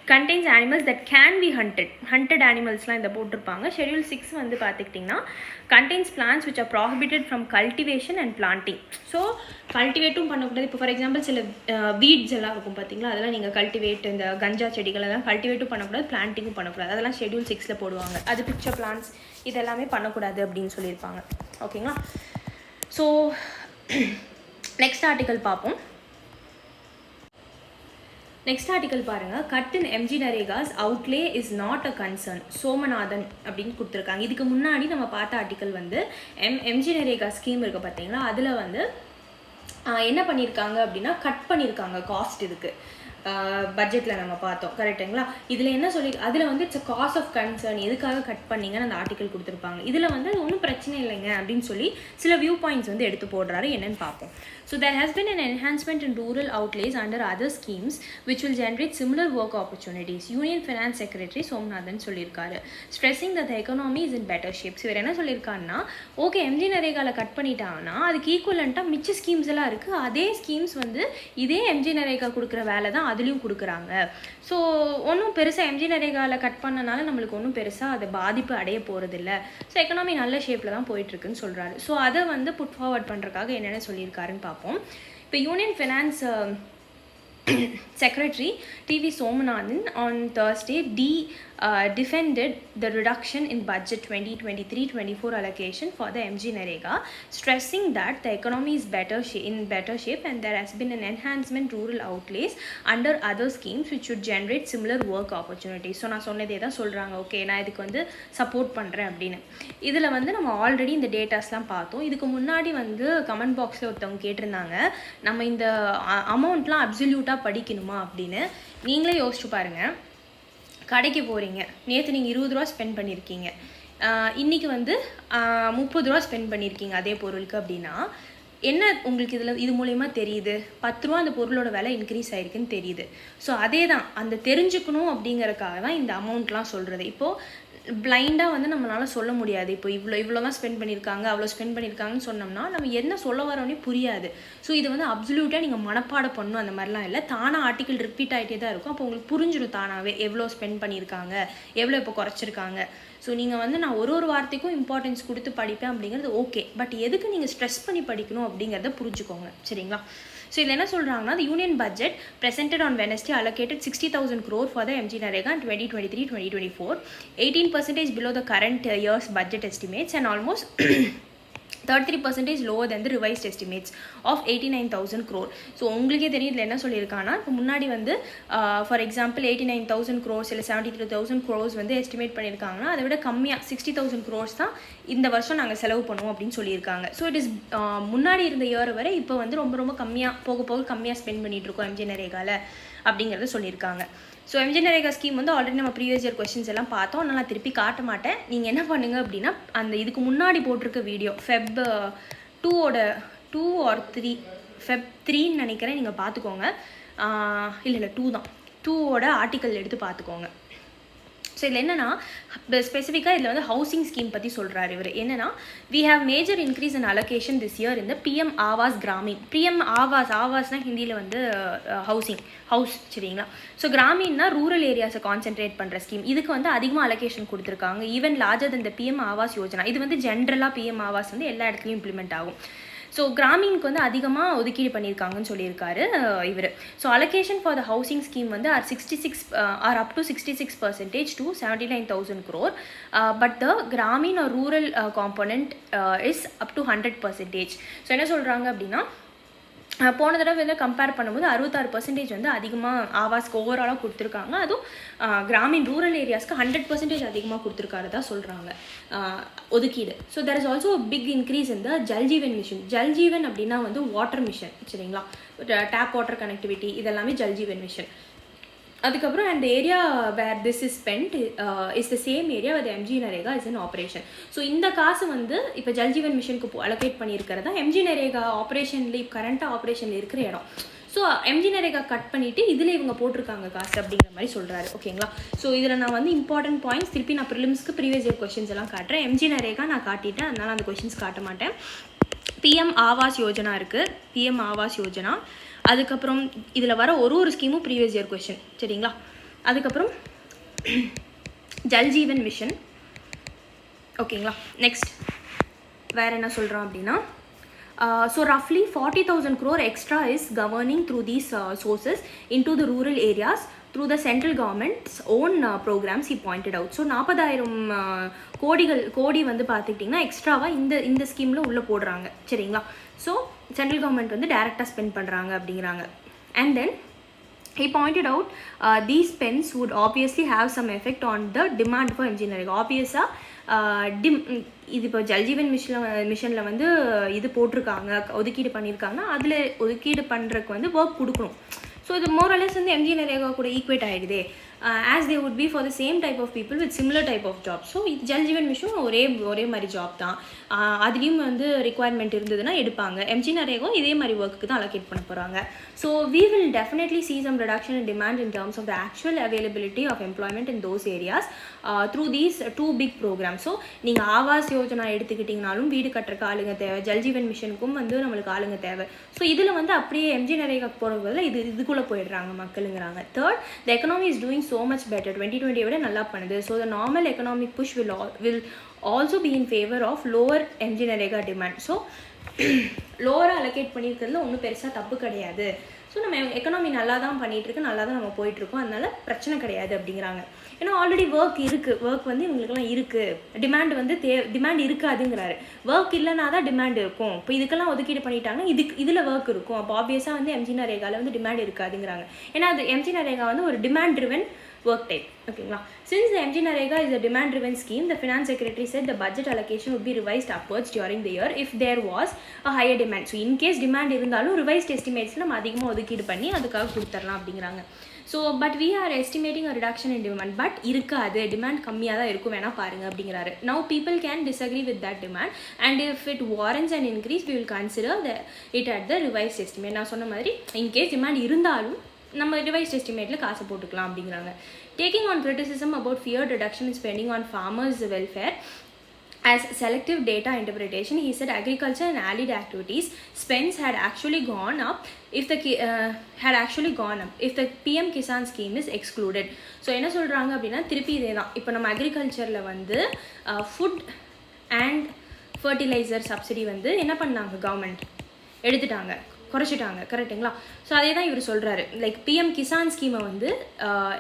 contains animals that can be hunted animalsலாம் இந்த போட்டிருப்பாங்க. schedule 6 வந்து பார்த்துக்கிட்டிங்கன்னா contains plants which are prohibited from cultivation and planting. So கல்டிவேட்டும் பண்ணக்கூடாது. இப்போ for example சில வீட்ஸ் எல்லாம் இருக்கும் பார்த்தீங்களா, அதெல்லாம் நீங்கள் கல்டிவேட், இந்த கஞ்சா செடிகள் எல்லாம் கல்டிவேட்டும் பண்ணக்கூடாது, பிளான்ட்டிங்கும் பண்ணக்கூடாது. அதெல்லாம் ஷெட்யூல் 6ல் போடுவாங்க. அது பிக்சர் பிளான்ஸ் இதெல்லாமே பண்ணக்கூடாது அப்படின்னு சொல்லியிருப்பாங்க. ஓகேங்களா? ஸோ நெக்ஸ்ட் ஆர்டிக்கல் பார்ப்போம். நெக்ஸ்ட் ஆர்டிக்கல் பாருங்கள். Cut in MG NREGA's outlay is not a concern, Somanathan அப்படின்னு கொடுத்துருக்காங்க. இதுக்கு முன்னாடி நம்ம பார்த்த ஆர்டிக்கல் வந்து எம்ஜி நரேகா ஸ்கீம் இருக்குது பார்த்தீங்களா, அதில் வந்து என்ன பண்ணியிருக்காங்க அப்படின்னா கட் பண்ணியிருக்காங்க காஸ்ட். இதுக்கு பட்ஜெட்டில் நம்ம பார்த்தோம் கரெக்டுங்களா. இதில் என்ன சொல்லி அதில் வந்து it's a cause of concern, எதுக்காக கட் பண்ணிங்கன்னு அந்த ஆர்டிக்கல் கொடுத்துருப்பாங்க. இதில் வந்து அது ஒன்றும் பிரச்சனை இல்லைங்க அப்படின்னு சொல்லி சில வியூ பாயிண்ட்ஸ் வந்து எடுத்து போடுறாரு. என்னென்னு பார்ப்போம். So there has been an enhancement in rural outlays under other schemes which will generate similar work opportunities. Union Finance Secretary Somnathan சொல்லியிருக்காரு, stressing that the economy is in better shape. இவர் என்ன சொல்லியிருக்காருன்னா, okay MG நரேகால cut பண்ணிட்டாங்கன்னா அதுக்கு ஈக்குவலண்ட்டாக மிச்ச schemes எல்லாம் இருக்குது, அதே ஸ்கீம்ஸ் வந்து இதே எம்ஜி நரேகா கொடுக்குற வேலை தான் அதுலேயும் கொடுக்குறாங்க. ஸோ ஒன்றும் பெருசாக எம்ஜி நரேகாவில் கட் பண்ணனால நம்மளுக்கு ஒன்றும் பெருசாக அது பாதிப்பு அடைய போகிறதில்ல. ஸோ எக்கனாமி நல்ல ஷேப்பில் தான் போயிட்டுருக்குன்னு சொல்கிறாரு. ஸோ அதை வந்து புட் ஃபார்வர்ட் பண்ணுறதுக்காக என்னென்ன சொல்லியிருக்காருன்னு பார்ப்போம். இப்போ union finance Secretary TV Somanathan on Thursday defended the reduction in budget 2023-24 allocation for the MG Narega, stressing that the economy is in better shape and there has been an enhancement rural outlays under other schemes which should generate similar work opportunities. So நான் சொன்னதே தான் சொல்கிறாங்க. Okay நான் இதுக்கு வந்து support பண்ணுறேன் அப்படின்னு. இதில் வந்து நம்ம ஆல்ரெடி இந்த டேட்டாஸ்லாம் பார்த்தோம். இதுக்கு முன்னாடி வந்து கமெண்ட் பாக்ஸில் ஒருத்தவங்க கேட்டிருந்தாங்க, நம்ம இந்த அமௌண்ட்லாம் அப்சல்யூட்டாக படிக்கணுமா அப்படின்னு. நீங்களே யோசிச்சு பாருங்கள். கடைக்கு போகிறீங்க, நேற்று நீங்கள் 20 ரூபா ஸ்பெண்ட் பண்ணியிருக்கீங்க, இன்றைக்கி வந்து 30 ரூபா ஸ்பெண்ட் பண்ணியிருக்கீங்க அதே பொருளுக்கு அப்படின்னா என்ன உங்களுக்கு இது மூலயமா தெரியுது? 10 ரூபா அந்த பொருளோட விலை இன்க்ரீஸ் ஆகிருக்குன்னு தெரியுது. ஸோ அதே தான் அந்த தெரிஞ்சுக்கணும் அப்படிங்கிறதுக்காக தான் இந்த அமௌண்ட்லாம் சொல்கிறது. இப்போது பிளைண்டாக வந்து நம்மளால் சொல்ல முடியாது. இப்போ இவ்வளோ தான் ஸ்பெண்ட் பண்ணியிருக்காங்க, அவ்வளோ ஸ்பெண்ட் பண்ணியிருக்காங்கன்னு சொன்னோம்னா நம்ம என்ன சொல்ல வரோன்னே புரியாது. ஸோ இது வந்து அப்சல்யூட்டாக நீங்கள் மனப்பாடம் பண்ணணும் அந்த மாதிரிலாம் இல்லை. தானாக ஆர்டிக்கல் ரிப்பீட் ஆகிட்டே தான் இருக்கும். அப்போ உங்களுக்கு புரிஞ்சிடும் தானாகவே எவ்வளோ ஸ்பெண்ட் பண்ணியிருக்காங்க, எவ்வளோ இப்போ குறைச்சிருக்காங்க. ஸோ நீங்கள் வந்து நான் ஒரு வார்த்தைக்கும் இம்பார்ட்டன்ஸ் கொடுத்து படிப்பேன் அப்படிங்கிறது ஓகே, பட் எதுக்கு நீங்கள் ஸ்ட்ரெஸ் பண்ணி படிக்கணும் அப்படிங்கிறத புரிஞ்சுக்கோங்க. சரிங்களா? ஸோ இதில் என்ன சொல்கிறாங்கன்னா, the union budget presented on Wednesday allocated 60,000 crore for the MG Narega in 2023-2024, 18% below the current year's budget estimates and almost 33% lower than the revised estimates of 89,000 crore. So உங்களுக்கே தெரியும் இதில் என்ன சொல்லியிருக்காங்கன்னா, இப்போ முன்னாடி வந்து ஃபார் எக்ஸாம்பிள் 89,000 crores இல்லை 73,000 crores வந்து எஸ்டிமேட் பண்ணியிருக்காங்கன்னா அதை விட கம்மியாக 60,000 crores தான் இந்த வருஷம் நாங்கள் செலவு பண்ணுவோம் அப்படின்னு சொல்லியிருக்காங்க. ஸோ இட் இஸ் முன்னாடி இருந்த இயர் வரை இப்போ வந்து ரொம்ப ரொம்ப கம்மியாக போக கம்மியாக ஸ்பெண்ட் பண்ணிகிட்ருக்கோம் எம்ஜி நரேகாவில் அப்படிங்கிறத சொல்லியிருக்காங்க. ஸோ எம்ஜி நரேகா ஸ்கீம் வந்து ஆல்ரெடி நம்ம ப்ரீவியஸ் இயர் கொஸ்டின்ஸ் எல்லாம் பார்த்தோம். அதனால் நான் திருப்பி காட்ட மாட்டேன். நீங்கள் என்ன பண்ணுங்கள் அப்படின்னா, அந்த இதுக்கு முன்னாடி போட்டிருக்க வீடியோ Feb 2 or 3 Feb 3ன்னு நினைக்கிறேன், நீங்கள் பார்த்துக்கோங்க. இல்லை 2 தான், 2 ஆர்டிக்கல் எடுத்து பார்த்துக்கோங்க. ஸோ இதில் என்னென்னா ஸ்பெசிஃபிக்காக இதில் வந்து ஹவுசிங் ஸ்கீம் பற்றி சொல்கிறார் இவர். என்னென்னா, we have major increase in allocation this year இந்த பிஎம் ஆவாஸ் கிராமீன். பிஎம் ஆவாஸ்னால் ஹிந்தியில் வந்து ஹவுஸ். சரிங்களா? ஸோ கிராமீன்னா ரூரல் ஏரியாஸை கான்சென்ட்ரேட் பண்ணுற ஸ்கீம். இதுக்கு வந்து அதிகமாக அலோகேஷன் கொடுத்துருக்காங்க, even larger than the PM Awas Yojana. இது வந்து ஜென்ரலாக பிஎம் ஆவாஸ் வந்து எல்லா இடத்துலையும் இம்ப்ளிமெண்ட் ஆகும். ஸோ கிராமீனுக்கு வந்து அதிகமாக ஒதுக்கீடு பண்ணியிருக்காங்கன்னு சொல்லியிருக்காரு இவர். So allocation for the housing scheme வந்து are up to 66% to 79,000 crore, but the Grameen or rural component is up to 100%. So என்ன சொல்கிறாங்க அப்படின்னா, போன தடவை வந்து கம்பேர் பண்ணும்போது 66% வந்து அதிகமாக ஆவாஸ்க்கு ஓவராலாக கொடுத்துருக்காங்க. அதுவும் கிராமின் ரூரல் ஏரியாஸ்க்கு 100% அதிகமாக கொடுத்துருக்காரு தான் சொல்கிறாங்க ஒதுக்கீடு. So there is also big increase இந்த ஜல்ஜீவன் மிஷன். ஜல்ஜீவன் அப்படின்னா வந்து வாட்டர் மிஷன், சரிங்களா? டேப் வாட்டர் கனெக்டிவிட்டி இதெல்லாமே ஜல்ஜீவன் மிஷன். அதுக்கப்புறம் அந்த area where this is spend is the same area with MG NREGA is in operation. ஸோ இந்த காசு வந்து இப்போ ஜல்ஜீவன் மிஷனுக்கு அலோகேட் பண்ணியிருக்கிறதா எம்ஜி நரேகா ஆப்ரேஷன்லேயே கரண்ட்டாக ஆப்ரேஷனில் இருக்கிற இடம். ஸோ எம்ஜி நரேகா கட் பண்ணிவிட்டு இதில் இவங்க போட்டிருக்காங்க காசு அப்படிங்கிற மாதிரி சொல்கிறாரு. ஓகேங்களா? ஸோ இதில் நான் வந்து இம்பார்ட்டன்ட் பாயிண்ட்ஸ் திருப்பி நான் ப்ரிலிம்ஸ்க்கு ப்ரீவியஸ் இயர் கொஸ்டின்ஸ் எல்லாம் காட்டுறேன். எம்ஜி நரேகா நான் காட்டிட்டேன், அதனால் அந்த கொஸ்டின்ஸ் காட்ட மாட்டேன். பிஎம் ஆவாஸ் யோஜனா இருக்குது, பிஎம் ஆவாஸ் யோஜனா. அதுக்கப்புறம் இதில் வர ஒரு ஸ்கீமும் ப்ரீவியஸ் இயர் கொஸ்டின், சரிங்களா? அதுக்கப்புறம் ஜல்ஜீவன் மிஷன். ஓகேங்களா? நெக்ஸ்ட் வேறு என்ன சொல்கிறோம் அப்படின்னா, ஸோ ரஃப்லி 40,000 crore extra is governing through these sources in to the rural areas through the central government's own programs he pointed out. So 40,000 கோடி வந்து பார்த்துக்கிட்டிங்கன்னா எக்ஸ்ட்ராவாக இந்த ஸ்கீமில் உள்ளே போடுறாங்க, சரிங்களா? ஸோ சென்ட்ரல் கவர்மெண்ட் வந்து டைரெக்டாக ஸ்பெண்ட் பண்ணுறாங்க அப்படிங்கிறாங்க. And then he pointed out these spends would obviously have some effect on the demand for engineering. ஆப்வியஸாக இது இப்போ ஜல்ஜீவன் மிஷனில் வந்து இது போட்டிருக்காங்க, ஒதுக்கீடு பண்ணியிருக்காங்க. அதில் ஒதுக்கீடு பண்ணுறதுக்கு வந்து ஒர்க் கொடுக்கணும். ஸோ இது மோரலஸ் வந்து எம்ஜி நரேகா கூட ஈக்குவேட் ஆகிடுதே, as they would be for the same type of people with similar type of job. So இது ஜல்ஜீவன் மிஷன் ஒரே மாதிரி ஜாப் தான், அதுலேயும் வந்து ரிக்குவயர்மெண்ட் இருந்ததுன்னா எடுப்பாங்க. எம்ஜி நரேகா இதே மாதிரி ஒர்க்கு தான் அலோகேட் பண்ண போகிறாங்க. So we will definitely see some reduction in demand in terms of the actual availability of employment in those areas through these two big programs. So நீங்கள் ஆவாஸ் யோஜனா எடுத்துக்கிட்டிங்கனாலும் வீடு கட்டுறக்கு ஆளுங்க தேவை, ஜல்ஜீவன் மிஷனுக்கும் வந்து நம்மளுக்கு ஆளுங்க தேவை. ஸோ இதில் வந்து அப்படியே எம்ஜி நரேகா போகிறதுல இதுக்குள்ளே போயிடுறாங்க மக்களுங்கிறாங்க. Third, the economy is doing so much better. 2020 விட நல்லா பண்ணுது. So the normal economic push will also be in favor of lower MG NREGA demand. So லோவராக அலோகேட் பண்ணியிருக்கிறதுல ஒன்றும் பெருசாக தப்பு கிடையாது. ஸோ நம்ம எக்கனாமி நல்லா தான் பண்ணிகிட்ருக்கு, நல்லா தான் நம்ம போயிட்டுருக்கோம், அதனால பிரச்சனை கிடையாது அப்படிங்கிறாங்க. ஏன்னா ஆல்ரெடி ஒர்க் இருக்குது, ஒர்க் வந்து இவங்களுக்குலாம் இருக்குது, டிமாண்ட் வந்து டிமாண்ட் இருக்காதுங்கிறாரு. ஒர்க் இல்லைனா தான் டிமாண்ட் இருக்கும். இப்போ இதுக்கெல்லாம் ஒதுக்கீடு பண்ணிட்டாங்கன்னா இதில் ஒர்க் இருக்கும். அப்போ ஆப்வியஸாக வந்து எம்ஜி நரேகாவில் வந்து டிமாண்ட் இருக்காதுங்கிறாங்க. ஏன்னா அது எம்ஜி நரேகா வந்து ஒரு டிமாண்ட் ட்ரிவன் work type. ஓகேங்களா? Since the MG Narega is a demand driven scheme, the finance secretary said the budget allocation would be revised upwards during the year if there was a higher demand. So in case demand இருந்தாலும் revised estimates நம்ம அதிகமாக ஒதுக்கீடு பண்ணி அதுக்காக கொடுத்துடலாம் அப்படிங்கிறாங்க. So but we are estimating a reduction in demand. But இருக்காது, demand கம்மியாக தான் இருக்கும், வேணால் பாருங்கள் அப்படிங்கிறாரு. Now people can disagree with that demand and if it warrants and increase we will consider it at the revised estimate. நான் சொன்ன மாதிரி இன்கேஸ் டிமாண்ட் இருந்தாலும் நம்ம ரிவைஸ்ட் எஸ்டிமேட்டில் காசை போட்டுக்கலாம் அப்படிங்கிறாங்க. Taking on criticism about feared reduction in spending on farmers' welfare as selective data interpretation, he said agriculture and allied activities spends had actually gone up if the PM Kisan scheme is excluded. So என்ன சொல்கிறாங்க அப்படின்னா திருப்பி இதே தான். இப்போ நம்ம அக்ரிகல்ச்சரில் வந்து food and fertiliser subsidy வந்து என்ன பண்ணாங்க, கவர்மெண்ட் எடுத்துட்டாங்க, குறைச்சிட்டாங்க, கரெக்டுங்களா? ஸோ அதே தான் இவர் சொல்கிறாரு. லைக் பிஎம் கிசான் ஸ்கீமை வந்து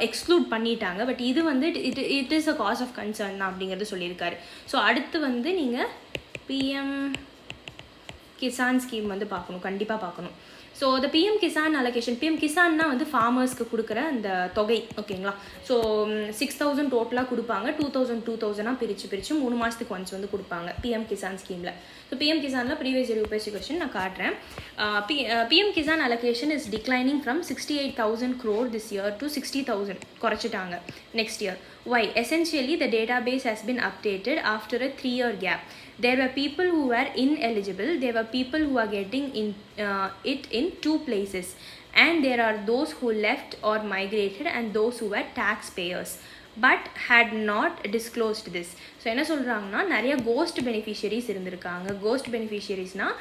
எக்ஸ்க்ளூட் பண்ணிட்டாங்க, பட் இது வந்து it is a cause of concern தான் அப்படிங்கிறது சொல்லியிருக்காரு. ஸோ அடுத்து வந்து நீங்கள் பிஎம் கிசான் ஸ்கீம் வந்து பார்க்கணும், கண்டிப்பாக பார்க்கணும். So the PM Kisan allocation, PM கிசான்னா வந்து ஃபார்மர்ஸ்க்கு கொடுக்குற அந்த தொகை, ஓகேங்களா? ஸோ 6,000 டோட்டலாக கொடுப்பாங்க, 2,000 பிரித்து 3 மாதத்துக்கு ஒன்ஸ் வந்து கொடுப்பாங்க பிஎம் கிசான் ஸ்கீமில். ஸோ பிஎம் கிசானில் ப்ரீவியஸ் இயர் UPSC கொஸ்டின் நான் காட்டுறேன். PM Kisan allocation is declining from 68,000 crore this year to 60,000, குறைச்சிட்டாங்க next year. Why? Essentially, the database has been updated after a 3-year gap. There were people who were ineligible. There were people who are getting it in 2 places. And there are those who left or migrated and those who were taxpayers but had not disclosed this. So என்ன சொல்கிறாங்கன்னா நிறைய cost beneficiaries இருந்திருக்காங்க. Cost பெனிஃபிஷியரிஸ்னால்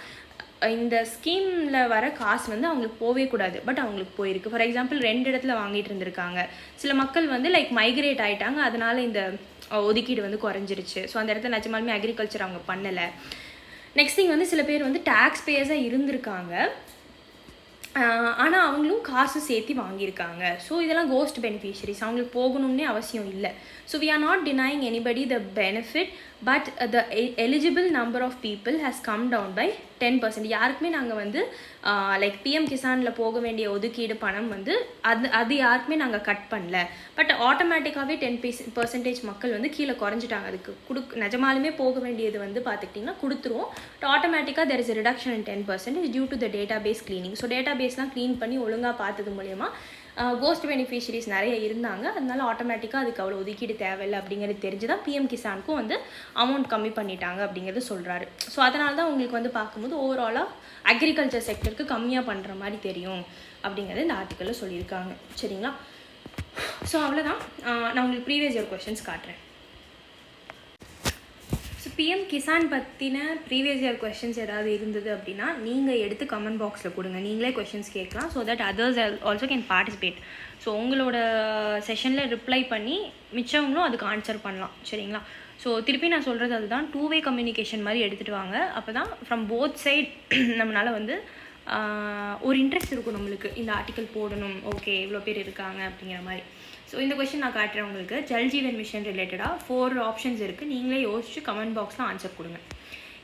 இந்த ஸ்கீமில் வர காசு வந்து அவங்களுக்கு போவே கூடாது, பட் அவங்களுக்கு போயிருக்கு. ஃபார் எக்ஸாம்பிள் 2 இடத்துல வாங்கிட்டு இருந்திருக்காங்க. சில மக்கள் வந்து லைக் மைக்ரேட் ஆகிட்டாங்க, அதனால இந்த ஒதுக்கீடு வந்து குறைஞ்சிருச்சு. ஸோ அந்த இடத்துல நிஜமாலுமே அக்ரிகல்ச்சர் அவங்க பண்ணலை. நெக்ஸ்ட் திங் வந்து சில பேர் வந்து டேக்ஸ் பேயர்ஸாக இருந்திருக்காங்க, ஆனால் அவங்களும் காசு சேர்த்து வாங்கியிருக்காங்க. ஸோ இதெல்லாம் கோஸ்ட் பெனிஃபிஷரிஸ், அவங்களுக்கு போகணும்னே அவசியம் இல்லை. So we are not denying anybody the benefit, but the eligible number of people has come down by 10%. யாருக்குமே நாங்கள் வந்து லைக் பிஎம் கிசானில் போக வேண்டிய ஒதுக்கீடு பணம் வந்து அது யாருக்குமே நாங்கள் கட் பண்ணல. பட் ஆட்டோமேட்டிக்காகவே 10% மக்கள் வந்து கீழே குறைஞ்சிட்டாங்க. அதுக்கு நிஜமாலுமே போக வேண்டியது வந்து பார்த்துக்கிட்டிங்கன்னா கொடுத்துருவோம். பட் ஆட்டோமேட்டிக்காக there is a reduction in 10% due to the database cleaning. So டேட்டாபேஸ்லாம் க்ளீன் பண்ணி ஒழுங்காக பார்த்தது மூலயமா கோஸ்ட் பெனிஃபிஷரிஸ் நிறைய இருந்தாங்க. அதனால ஆட்டோமேட்டிக்காக அதுக்கு அவ்வளோ ஒதுக்கீடு தேவையில்லை அப்படிங்கிறது தெரிஞ்சு தான் பிஎம் கிசானுக்கும் வந்து அமௌண்ட் கம்மி பண்ணிட்டாங்க அப்படிங்கிறது சொல்கிறாரு. ஸோ அதனால தான் உங்களுக்கு வந்து பார்க்கும்போது ஓவராலாக அக்ரிகல்ச்சர் செக்டருக்கு கம்மியாக பண்ணுற மாதிரி தெரியும் அப்படிங்கிறது இந்த ஆர்டிக்கலில் சொல்லியிருக்காங்க. சரிங்களா? ஸோ அவ்வளோதான். நான் உங்களுக்கு ப்ரீவியஸ் இயர் கொஷின்ஸ் காட்டுறேன். ஸோ பிஎம் கிசான் பற்றின ப்ரீவியஸ் இயர் கொஷின்ஸ் ஏதாவது இருந்தது அப்படின்னா நீங்கள் எடுத்து கமெண்ட் பாக்ஸில் கொடுங்க. நீங்களே கொஷின்ஸ் கேட்கலாம். So that others also can participate. So உங்களோட செஷனில் ரிப்ளை பண்ணி மிச்சவங்களும் அதுக்கு ஆன்சர் பண்ணலாம். சரிங்களா? ஸோ திருப்பி நான் சொல்கிறது அதுதான், 2-way கம்யூனிகேஷன் மாதிரி எடுத்துகிட்டு வாங்க. அப்போ தான் ஃப்ரம் போத் சைட் நம்மளால் வந்து ஒரு இன்ட்ரெஸ்ட் இருக்கும் நம்மளுக்கு, இந்த ஆர்டிக்கல் போடணும், ஓகே இவ்வளோ பேர் இருக்காங்க அப்படிங்கிற மாதிரி. ஸோ இந்த கொஷின் நான் காட்டுறேன் உங்களுக்கு. ஜல் ஜீவன் மிஷன் ரிலேட்டடாக 4 ஆப்ஷன்ஸ் இருக்குது. நீங்களே யோசிச்சு கமெண்ட் பாக்ஸில் ஆன்சர் கொடுங்க.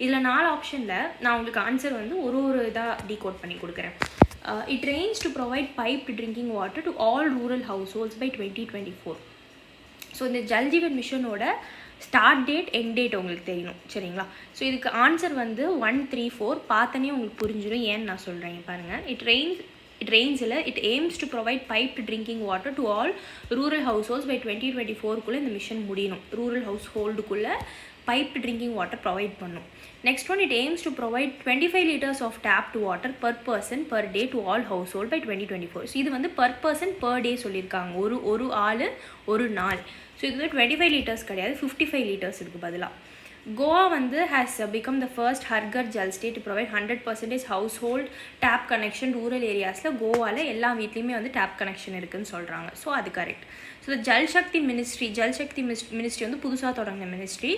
இதில் 4 ஆப்ஷனில் நான் உங்களுக்கு ஆன்சர் வந்து ஒரு இதாக டீகோட் பண்ணி கொடுக்குறேன். It remains to provide piped drinking water to all rural households by 2024. So இந்த ஜல் ஜீவன் மிஷனோட ஸ்டார்ட் டேட் எண்ட் டேட் உங்களுக்கு தெரியணும். சரிங்களா? ஸோ இதுக்கு ஆன்சர் வந்து 1, 3, 4 பார்த்தனே உங்களுக்கு புரிஞ்சிடும். ஏன்னு நான் சொல்கிறேன் பாருங்கள். It aims to provide piped drinking water to all rural households by 2024 இந்த மிஷன் முடியணும். ரூரல் ஹவுஸ் ஹோல்டுக்குள்ளே piped drinking water ப்ரொவைட் பண்ணும். Next one, it aims to provide 25 liters of tapped water per person per day to all household by 2024. So இது வந்து per person per day சொல்லியிருக்காங்க. ஒரு ஆள் ஒரு நாள். ஸோ இது வந்து 25 liters கிடையாது, 55 liters இருக்குது பதிலாக. கோவா வந்து has become the first ஹர்கர் Jal state to provide 100% household tap connection rural ஏரியாஸில். கோவாவில் எல்லா வீட்லேயுமே வந்து டேப் கனெக்ஷன் இருக்குதுன்னு சொல்கிறாங்க. ஸோ அது correct. So Jal Shakti ministry வந்து புதுசாக தொடங்கின ministry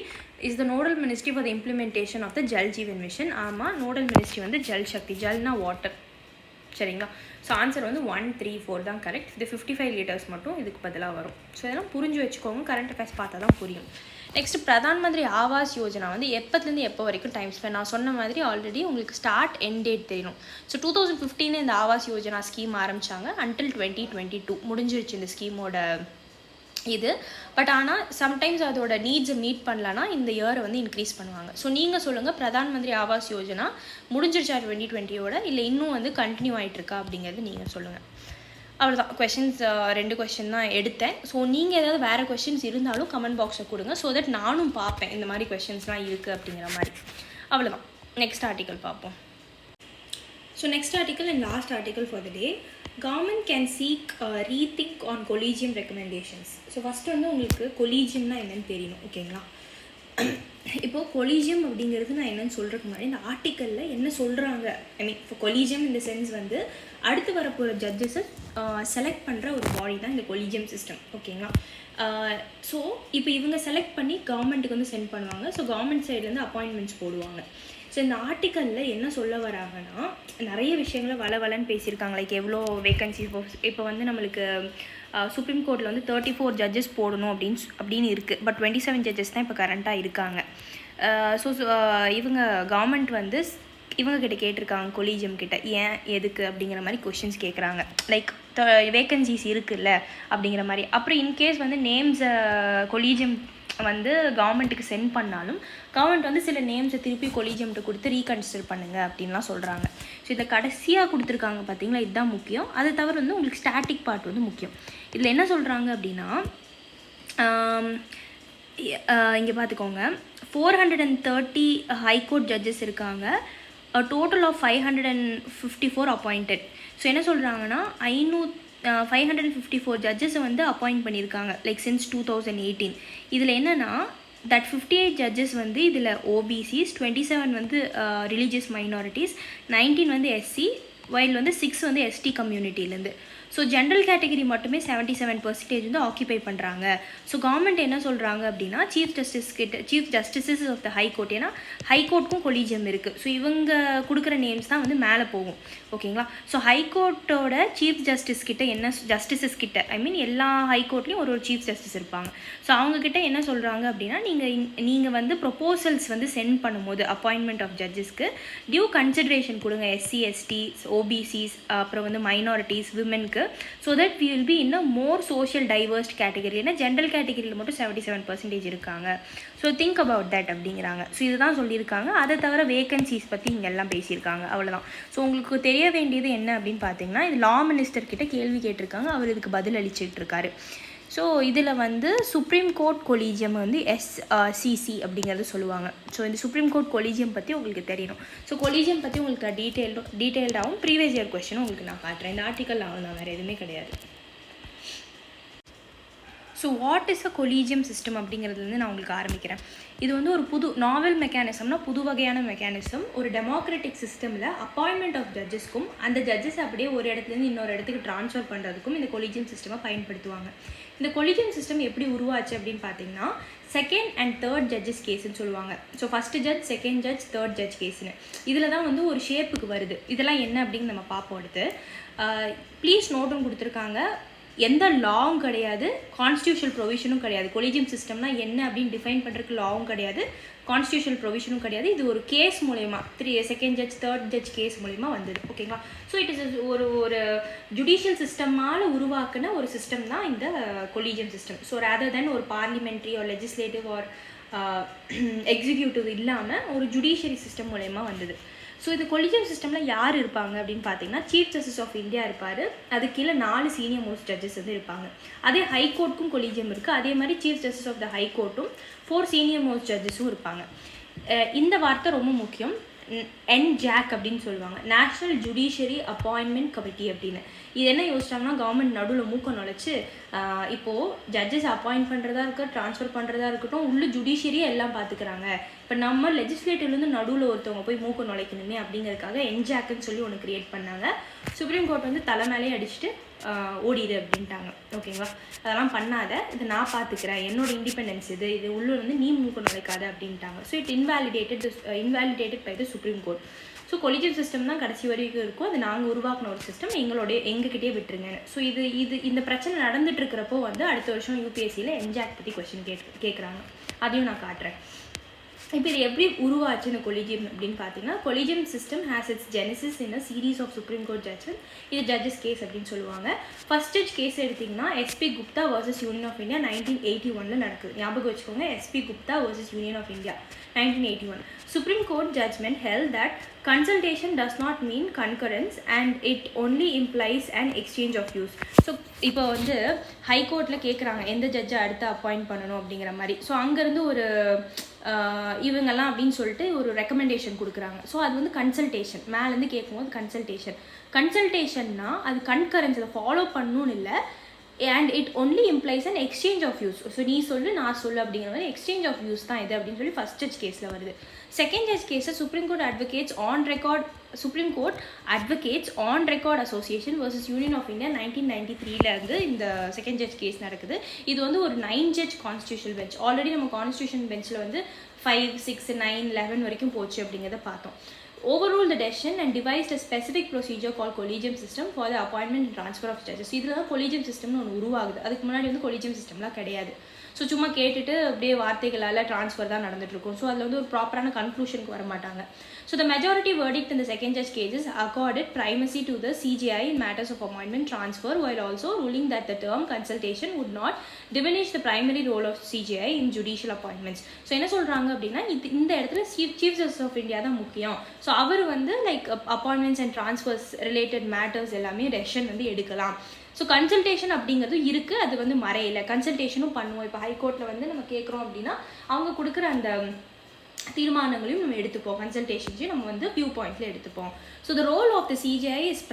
is the nodal ministry for the implementation of the Jal Jeevan mission. ஆமாம், நோடல் மினிஸ்ட்ரி வந்து ஜல் சக்தி, ஜல்னா வாட்டர். சரிங்களா? ஸோ ஆன்சர் வந்து 1, 3, 4 தான் கரெக்ட். இது 55 liters மட்டும் இதுக்கு பதிலாக வரும். ஸோ இதெல்லாம் புரிஞ்சு வச்சுக்கோங்க. கரண்ட் அஃபேர்ஸ் பார்த்தா தான் புரியும். நெக்ஸ்ட், பிரதான் மந்திரி ஆவாஸ் யோஜனா வந்து எப்போத்துலேருந்து எப்போ வரைக்கும் டைம் ஸ்பெண்ட். நான் சொன்ன மாதிரி ஆல்ரெடி உங்களுக்கு ஸ்டார்ட் எண்ட் டேட் தெரியணும். ஸோ 2015 இந்த ஆவாஸ் யோஜனா ஸ்கீம் ஆரம்பித்தாங்க. அன்டில் 2022 முடிஞ்சிருச்சு இந்த ஸ்கீமோட இது. பட் ஆனால் சம்டைம்ஸ் அதோட நீட்ஸை மீட் பண்ணலன்னா இந்த இயரை வந்து இன்க்ரீஸ் பண்ணுவாங்க. ஸோ நீங்கள் சொல்லுங்கள், பிரதான் மந்திரி ஆவாஸ் யோஜனா முடிஞ்சிருச்சா 2020யோட, இல்லை இன்னும் வந்து கண்டினியூ ஆகிட்டுருக்கா அப்படிங்கிறது நீங்கள் சொல்லுங்கள். அவ்வளோதான். கொஷின்ஸ் 2 கொஷின் தான் எடுத்தேன். ஸோ நீங்கள் ஏதாவது வேறு கொஷின்ஸ் இருந்தாலும் கமெண்ட் பாக்ஸில் கொடுங்க. ஸோ தட் நானும் பார்ப்பேன் இந்த மாதிரி கொஷின்ஸ்லாம் இருக்குது அப்படிங்கிற மாதிரி. அவ்வளோதான். நெக்ஸ்ட் ஆர்டிக்கல் பார்ப்போம். So next article and last article for the day, government can seek rethink on collegium recommendations. So first வந்து உங்களுக்கு கொலீஜியம்னா என்னென்னு தெரியணும். ஓகேங்களா? இப்போது கொலீஜியம் அப்படிங்கிறது நான் என்னென்னு சொல்கிறதுக்கு முன்னாடி இந்த ஆர்டிக்கலில் என்ன சொல்கிறாங்க, ஐ மீன் இப்போ கொலீஜியம் இந்த சென்ஸ் வந்து அடுத்து வரப்போகிற ஜட்ஜஸை செலக்ட் பண்ணுற ஒரு பாடி தான் இந்த கொலீஜியம் சிஸ்டம். ஓகேங்களா? ஸோ இப்போ இவங்க செலக்ட் பண்ணி கவர்மெண்ட்டுக்கு வந்து சென்ட் பண்ணுவாங்க. ஸோ கவர்மெண்ட் சைட்லேருந்து அப்பாயின்மெண்ட்ஸ் போடுவாங்க. ஸோ இந்த ஆர்டிக்கலில் என்ன சொல்ல வராங்கன்னா, நிறைய விஷயங்களை வளன்னு பேசியிருக்காங்க. லைக் எவ்வளோ வேக்கன்சி இப்போ வந்து நம்மளுக்கு சுப்ரீம் கோர்ட்டில் வந்து 34 ஜட்ஜஸ் போடணும் அப்படின்னு இருக்குது. பட் 27 ஜட்ஜஸ் தான் இப்போ கரண்ட்டாக இருக்காங்க. ஸோ இவங்க கவர்மெண்ட் வந்து இவங்கக்கிட்ட கேட்டிருக்காங்க, கொலீஜியம் கிட்ட, ஏன் எதுக்கு அப்படிங்கிற மாதிரி கொஷின்ஸ் கேட்குறாங்க. லைக் வேக்கன்சிஸ் இருக்குல்ல அப்படிங்கிற மாதிரி. அப்புறம் இன்கேஸ் வந்து நேம்ஸை கொலீஜியம் வந்து கவர்மெண்ட்டுக்கு சென்ட் பண்ணாலும் கவர்மெண்ட் வந்து சில நேம்ஸை திருப்பி கொலீஜியம்கிட்ட கொடுத்து ரீகன்சிடர் பண்ணுங்கள் அப்படின்லாம் சொல்கிறாங்க. ஸோ இதை கடைசியாக கொடுத்துருக்காங்க பார்த்தீங்களா, இதுதான் முக்கியம். அதை தவிர வந்து உங்களுக்கு ஸ்டாட்டிக் பார்ட் வந்து முக்கியம். இதில் என்ன சொல்கிறாங்க அப்படின்னா, இங்கே பார்த்துக்கோங்க, 430 ஹைகோர்ட் ஜட்ஜஸ் இருக்காங்க. Total of 554 appointed. ஸோ என்ன சொல்கிறாங்கன்னா 554 ஜட்ஜஸை வந்து அப்பாயிண்ட் பண்ணியிருக்காங்க லைக் சின்ஸ் 2018. இதில் என்னென்னா தட் 58 ஜட்ஜஸ் வந்து இதில் ஓபிசிஸ், 27 வந்து ரிலீஜியஸ் மைனாரிட்டிஸ், 19 வந்து எஸ்சி, வைல் வந்து 6 வந்து எஸ்டி கம்யூனிட்டிலேருந்து. ஸோ ஜென்ரல் கேட்டகரி மட்டுமே 77% வந்து ஆக்கியூபை பண்ணுறாங்க. ஸோ கவர்மெண்ட் என்ன சொல்கிறாங்க அப்படின்னா chief justices of the high court, ஏன்னா ஹைகோர்ட்டுக்கும் கொலீஜியம் இருக்குது. ஸோ இவங்க கொடுக்குற நேம்ஸ் தான் வந்து மேலே போகும். ஓகேங்களா? ஸோ ஹைகோர்ட்டோட சீஃப் ஜஸ்டிஸ் கிட்ட என்ன, ஜஸ்டிஸஸ் கிட்ட ஐ மீன் எல்லா ஹைகோர்ட்லேயும் ஒரு சீஃப் ஜஸ்டிஸ் இருப்பாங்க. ஸோ அவங்கக்கிட்ட என்ன சொல்கிறாங்க அப்படின்னா நீங்கள் வந்து ப்ரொபோசல்ஸ் வந்து சென்ட் பண்ணும்போது அப்பாயின்மெண்ட் ஆஃப் ஜட்ஜஸ்க்கு டியூ கன்சிடரேஷன் கொடுங்க, எஸ்சி எஸ்டிஸ் ஓபிசிஸ் அப்புறம் வந்து மைனாரிட்டிஸ் விமென்க்கு, so that we will be in a more social diverse category. ஏன்னா ஜென்ரல் கேட்டகரியில் மட்டும் 77% இருக்காங்க. ஸோ திங்க் அபவுட் தட் அப்படிங்கிறாங்க. ஸோ இதுதான் சொல்லியிருக்காங்க. அதை தவிர வேகன்சிஸ் பற்றி இங்கே எல்லாம் பேசியிருக்காங்க. அவ்வளோதான். ஸோ உங்களுக்கு தெரிய வேண்டியது என்ன அப்படின்னு பார்த்தீங்கன்னா, இது லா மினிஸ்டர் கிட்ட கேள்வி கேட்டிருக்காங்க, அவர் இதுக்கு பதில் அளிச்சுட்டு இருக்காரு. ஸோ இதில் வந்து சுப்ரீம் கோர்ட் கொலீஜியம் வந்து SCC அப்படிங்கிறது சொல்லுவாங்க. ஸோ இந்த சுப்ரீம் கோர்ட் கொலீஜியம் பற்றி உங்களுக்கு தெரியணும். ஸோ கொலீஜியம் பற்றி உங்களுக்கு டீட்டெயில்டாகவும் ப்ரீவியஸ் இயர் கொஸ்டினும் உங்களுக்கு நான் காட்டுறேன். இந்த ஆர்டிக்கல் நான் வேறு எதுவுமே கிடையாது. So what is a collegium system அப்படிங்கிறதுலேருந்து நான் உங்களுக்கு ஆரம்பிக்கிறேன். இது வந்து ஒரு புது நாவல் மெக்கானிசம்னா புது வகையான மெக்கானிசம். ஒரு டெமோக்ராட்டிக் சிஸ்டமில் அப்பாயின்மெண்ட் ஆஃப் ஜட்ஜஸ்க்கும் அந்த ஜட்ஜஸ் அப்படியே ஒரு இடத்துலேருந்து இன்னொரு இடத்துக்கு ட்ரான்ஸ்ஃபர் பண்ணுறதுக்கும் இந்த கொலீஜியம் சிஸ்டமை பயன்படுத்துவாங்க. இந்த கொலீஜியம் சிஸ்டம் எப்படி உருவாச்சு அப்படின்னு பார்த்தீங்கன்னா, செகண்ட் அண்ட் தேர்ட் ஜட்ஜஸ் கேஸ்ன்னு சொல்லுவாங்க. So first judge, second judge, third judge கேஸ்ன்னு இதில் தான் வந்து ஒரு ஷேப்புக்கு வருது. இதெல்லாம் என்ன அப்படின்னு நம்ம பார்ப்போம் அடுத்து. ப்ளீஸ் நோட்டும் கொடுத்துருக்காங்க. எந்த லாவும் கிடையாது, கான்ஸ்டியூஷனல் ப்ரொவிஷனும் கிடையாது. கொலீஜியம் சிஸ்டம்னா என்ன அப்படின்னு டிஃபைன் பண்ணுறதுக்கு லாவும் கிடையாது, கான்ஸ்டியூஷனல் ப்ரொவிஷனும் கிடையாது. இது ஒரு கேஸ் மூலயமா second judge third judge case மூலயமா வந்தது. ஓகேங்களா? ஸோ இட் இஸ் ஒரு ஜுடிஷியல் சிஸ்டமால் உருவாக்குன ஒரு சிஸ்டம் தான் இந்த collegium system. So rather than ஒரு பார்லிமெண்ட்ரி ஒரு லெஜிஸ்லேட்டிவ் ஒரு எக்ஸிக்யூட்டிவ் இல்லாமல் ஒரு ஜுடிஷியரி சிஸ்டம் மூலயமா வந்தது. ஸோ இது கொலீஜியம் சிஸ்டமில் யார் இருப்பாங்க அப்படின்னு பார்த்தீங்கன்னா, சீஃப் ஜஸ்டிஸ் ஆஃப் இந்தியா இருப்பார், அது கீழே 4 சீனியர் மோஸ்ட் ஜட்ஜஸ் வந்து இருப்பாங்க. அதே ஹைகோர்ட்டுக்கும் கொலீஜியம் இருக்குது. அதே மாதிரி சீஃப் ஜஸ்டிஸ் ஆஃப் த ஹைகோர்ட்டும் 4 சீனியர் மோஸ்ட் ஜட்ஜஸும் இருப்பாங்க. இந்த வார்த்தை ரொம்ப முக்கியம். NJAC அப்படின்னு சொல்லுவாங்க, நேஷ்னல் ஜுடிஷியரி அப்பாயின்மெண்ட் கமிட்டி அப்படின்னு. இது என்ன யோசிச்சாங்கன்னா, கவர்மெண்ட் நடுவில் மூக்க நுழைச்சு இப்போது ஜட்ஜஸ் அப்பாயிண்ட் பண்ணுறதா இருக்கட்டும், ட்ரான்ஸ்ஃபர் பண்ணுறதா இருக்கட்டும், உள்ள ஜுடிஷியரியே எல்லாம் பார்த்துக்கிறாங்க. இப்போ நம்ம லெஜிஸ்லேட்டிவ்லேருந்து நடுவில் ஒருத்தவங்க போய் மூக்க நுழைக்கணுமே அப்படிங்கிறதுக்காக NJACன்னு சொல்லி ஒன்று க்ரியேட் பண்ணாங்க. சுப்ரீம் கோர்ட் வந்து தலை மேலே அடிச்சுட்டு ஓடிடு அப்படின்ட்டாங்க. ஓகேங்களா? அதெல்லாம் பண்ணாத, இது நான் பார்த்துக்கிறேன், என்னோட இண்டிபெண்டன்ஸ் இது உள்ள வந்து நீ மூக்க நுழைக்காத அப்படின்ட்டாங்க. So it invalidated by the supreme court. So collegium system தான் கடைசி வரைக்கும் இருக்கும். அது நாங்கள் உருவாக்கின ஒரு சிஸ்டம், எங்ககிட்டே விட்டுருங்க. ஸோ இந்த பிரச்சனை நடந்துட்டு இருக்கிறப்போ வந்து அடுத்த வருஷம் UPSCயில் NJAC பற்றி கொஸ்டின் கேட்குறாங்க. அதையும் நான் காட்டுறேன். இப்போ இது எப்படி உருவாச்சு இந்த கொலீஜியம் அப்படின்னு பார்த்தீங்கன்னா, collegium system has its genesis in a series of supreme court judges. இது ஜட்ஜஸ் கேஸ் அப்படின்னு சொல்லுவாங்க. ஃபர்ஸ்ட் ஜட்ஜ் கேஸ் எடுத்திங்கன்னா SP Gupta versus union of India 1981 நடக்குது. ஞாபகம் வச்சுக்கோங்க, SP Gupta versus union of India 1981. Supreme Court judgment held that consultation does not mean concurrence and it only implies an exchange of views. So இப்போ வந்து ஹைகோர்ட்டில் கேட்குறாங்க எந்த ஜட்ஜை அடுத்து அப்பாயிண்ட் பண்ணணும் அப்படிங்கிற மாதிரி. ஸோ அங்கேருந்து ஒரு இவங்கெல்லாம் அப்படின்னு சொல்லிட்டு ஒரு ரெக்கமெண்டேஷன் கொடுக்குறாங்க. ஸோ அது வந்து கன்சல்டேஷன், மேலேருந்து கேட்கும்போது கன்சல்டேஷன்னா அது கன்கரன்ஸ், அதை ஃபாலோ பண்ணணும்னு இல்லை. And it only implies an exchange of views. So நீ சொல்லு நான் சொல்லு அப்படிங்கிற மாதிரி எக்ஸ்சேஞ்ச் ஆஃப் வியூஸ் தான் இது அப்படின்னு சொல்லி ஃபர்ஸ்ட் ஜட்ஜ் கேஸில் வருது. செகண்ட் ஜட்ஜ் கேஸில் supreme court advocates on record association versus union of India 1993 இந்த செகண்ட் ஜட்ஜ் கேஸ் நடக்குது. இது வந்து ஒரு 9 ஜட்ஜ் கான்ஸ்டியூஷன் பெஞ்ச். ஆல்ரெடி நம்ம கான்ஸ்டியூஷன் பெஞ்சில் வந்து 5, 6, 9, 11 வரைக்கும் போச்சு அப்படிங்கிறத பார்த்தோம். overruled the decision and devised a specific procedure called collegium system for the appointment and transfer of judges. இதில் தான் collegium systemனு ஒன்று உருவாகுது. அதுக்கு முன்னாடி வந்து collegium systemலாம் கிடையாது. ஸோ சும்மா கேட்டுட்டு அப்படியே வார்த்தைகளால் ட்ரான்ஸ்ஃபர் தான் நடந்துகிட்ருக்கும். ஸோ அதில் வந்து ஒரு ப்ராப்பரான கன்க்ளூஷனுக்கு வர மாட்டாங்க. So the majority verdict in the second judge cases accorded primacy to the CJI in matters of appointment transfer, while also ruling that the term consultation would not diminish the primary role of CJI in judicial appointments. So என்ன சொல்கிறாங்க அப்படின்னா, இந்த இடத்துல chief justice of India தான் முக்கியம். So அவர் வந்து like appointments and transfers related matters எல்லாமே decision வந்து எடுக்கலாம். ஸோ கன்சல்டேஷன் அப்படிங்கிறது இருக்குது, அது வந்து மறையில. கன்சல்டேஷனும் பண்ணுவோம். இப்போ ஹைகோர்ட்டில் வந்து நம்ம கேட்குறோம் அப்படின்னா அவங்க கொடுக்குற அந்த தீர்மானங்களையும் நம்ம எடுத்துப்போம், கன்சல்டேஷன்ஸையும் நம்ம வந்து வியூ பாயிண்ட்ல எடுத்துப்போம். So the role of the CJI is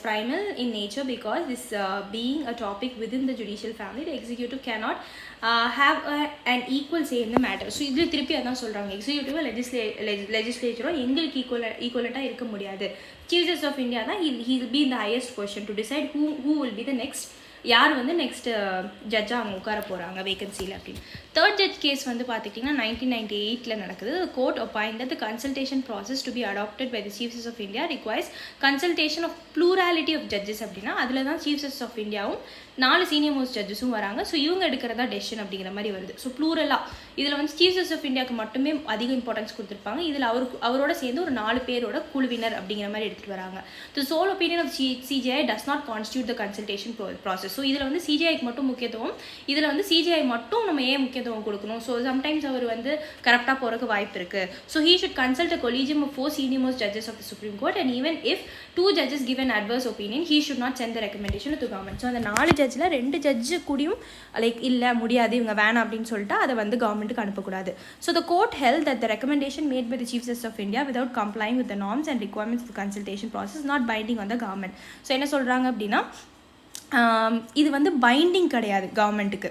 primal in nature because this being a topic within the judicial family, the executive cannot have an equal say in the matter. So இது திருப்பி அதான் சொல்கிறாங்க, executive லெஜிஸ்லேச்சரோ எங்களுக்கு ஈக்குவலண்ட்டாக இருக்க முடியாது. Chief justice of India தான் he will be in the highest position to decide who will be the next, யார் வந்து நெக்ஸ்ட் ஜட்ஜாக அவங்க உட்கார போகிறாங்க வேகன்சியில் அப்படின்னு. தேர்ட் ஜட்ஜ் கேஸ் வந்து பார்த்துக்கிட்டிங்கன்னா 1998 நடக்குது. Court appoint the consultation process to be adopted by the chief justice of India requires consultation of plurality of judges அப்படின்னா அதில் தான் சீஃப் ஜஸ்டிஸ் ஆஃப் இந்தியாவும் 4 சீனியர் மோஸ்ட் ஜட்ஜஸும் வராங்க. ஸோ இவங்க எடுக்கிறதா டெசிஷன் அப்படிங்கிற மாதிரி வருது. ஸோ ப்ளூரலாக இதில் வந்து சீஃப் ஜஸ்டிஸ் ஆஃப் இந்தியாவுக்கு மட்டுமே அதிக இம்பார்ட்டன்ஸ் கொடுத்துருப்பாங்க. இதில் அவரோட சேர்ந்து ஒரு 4 பேரோட குழுவினர் அப்படிங்கிற மாதிரி எடுத்துகிட்டு வராங்க. The sole opinion of CJI does not constitute the consultation process. So இதில் வந்து சிஜிஐக்கு மட்டும் முக்கியத்துவம், இதில் வந்து சிஜிஐ மட்டும் நம்ம ஏன் முக்கியத்துவம் கொடுக்கணும்? ஸோ சம்டைம்ஸ் அவர் வந்து கரெக்டாக போகிறதுக்கு வாய்ப்பு இருக்குது. So he should consult a collegium of 4 senior most judges of the supreme court and even if 2 judges give an adverse opinion, he should not send the recommendation to government. So அந்த 4 ஜட்ஜில் 2 judge கூடியும் like இல்லை முடியாது இவங்க வேணாம் அப்படின்னு சொல்லிட்டு அதை வந்து கவர்மெண்ட்டுக்கு அனுப்பக்கூடாது. So the court held that the recommendation made by the Chief Justice of India without complying with the norms and requirements of the consultation process is not binding on the government. So என்ன சொல்கிறாங்க அப்படின்னா இது வந்து binding கிடையாது கவர்மெண்ட்டுக்கு.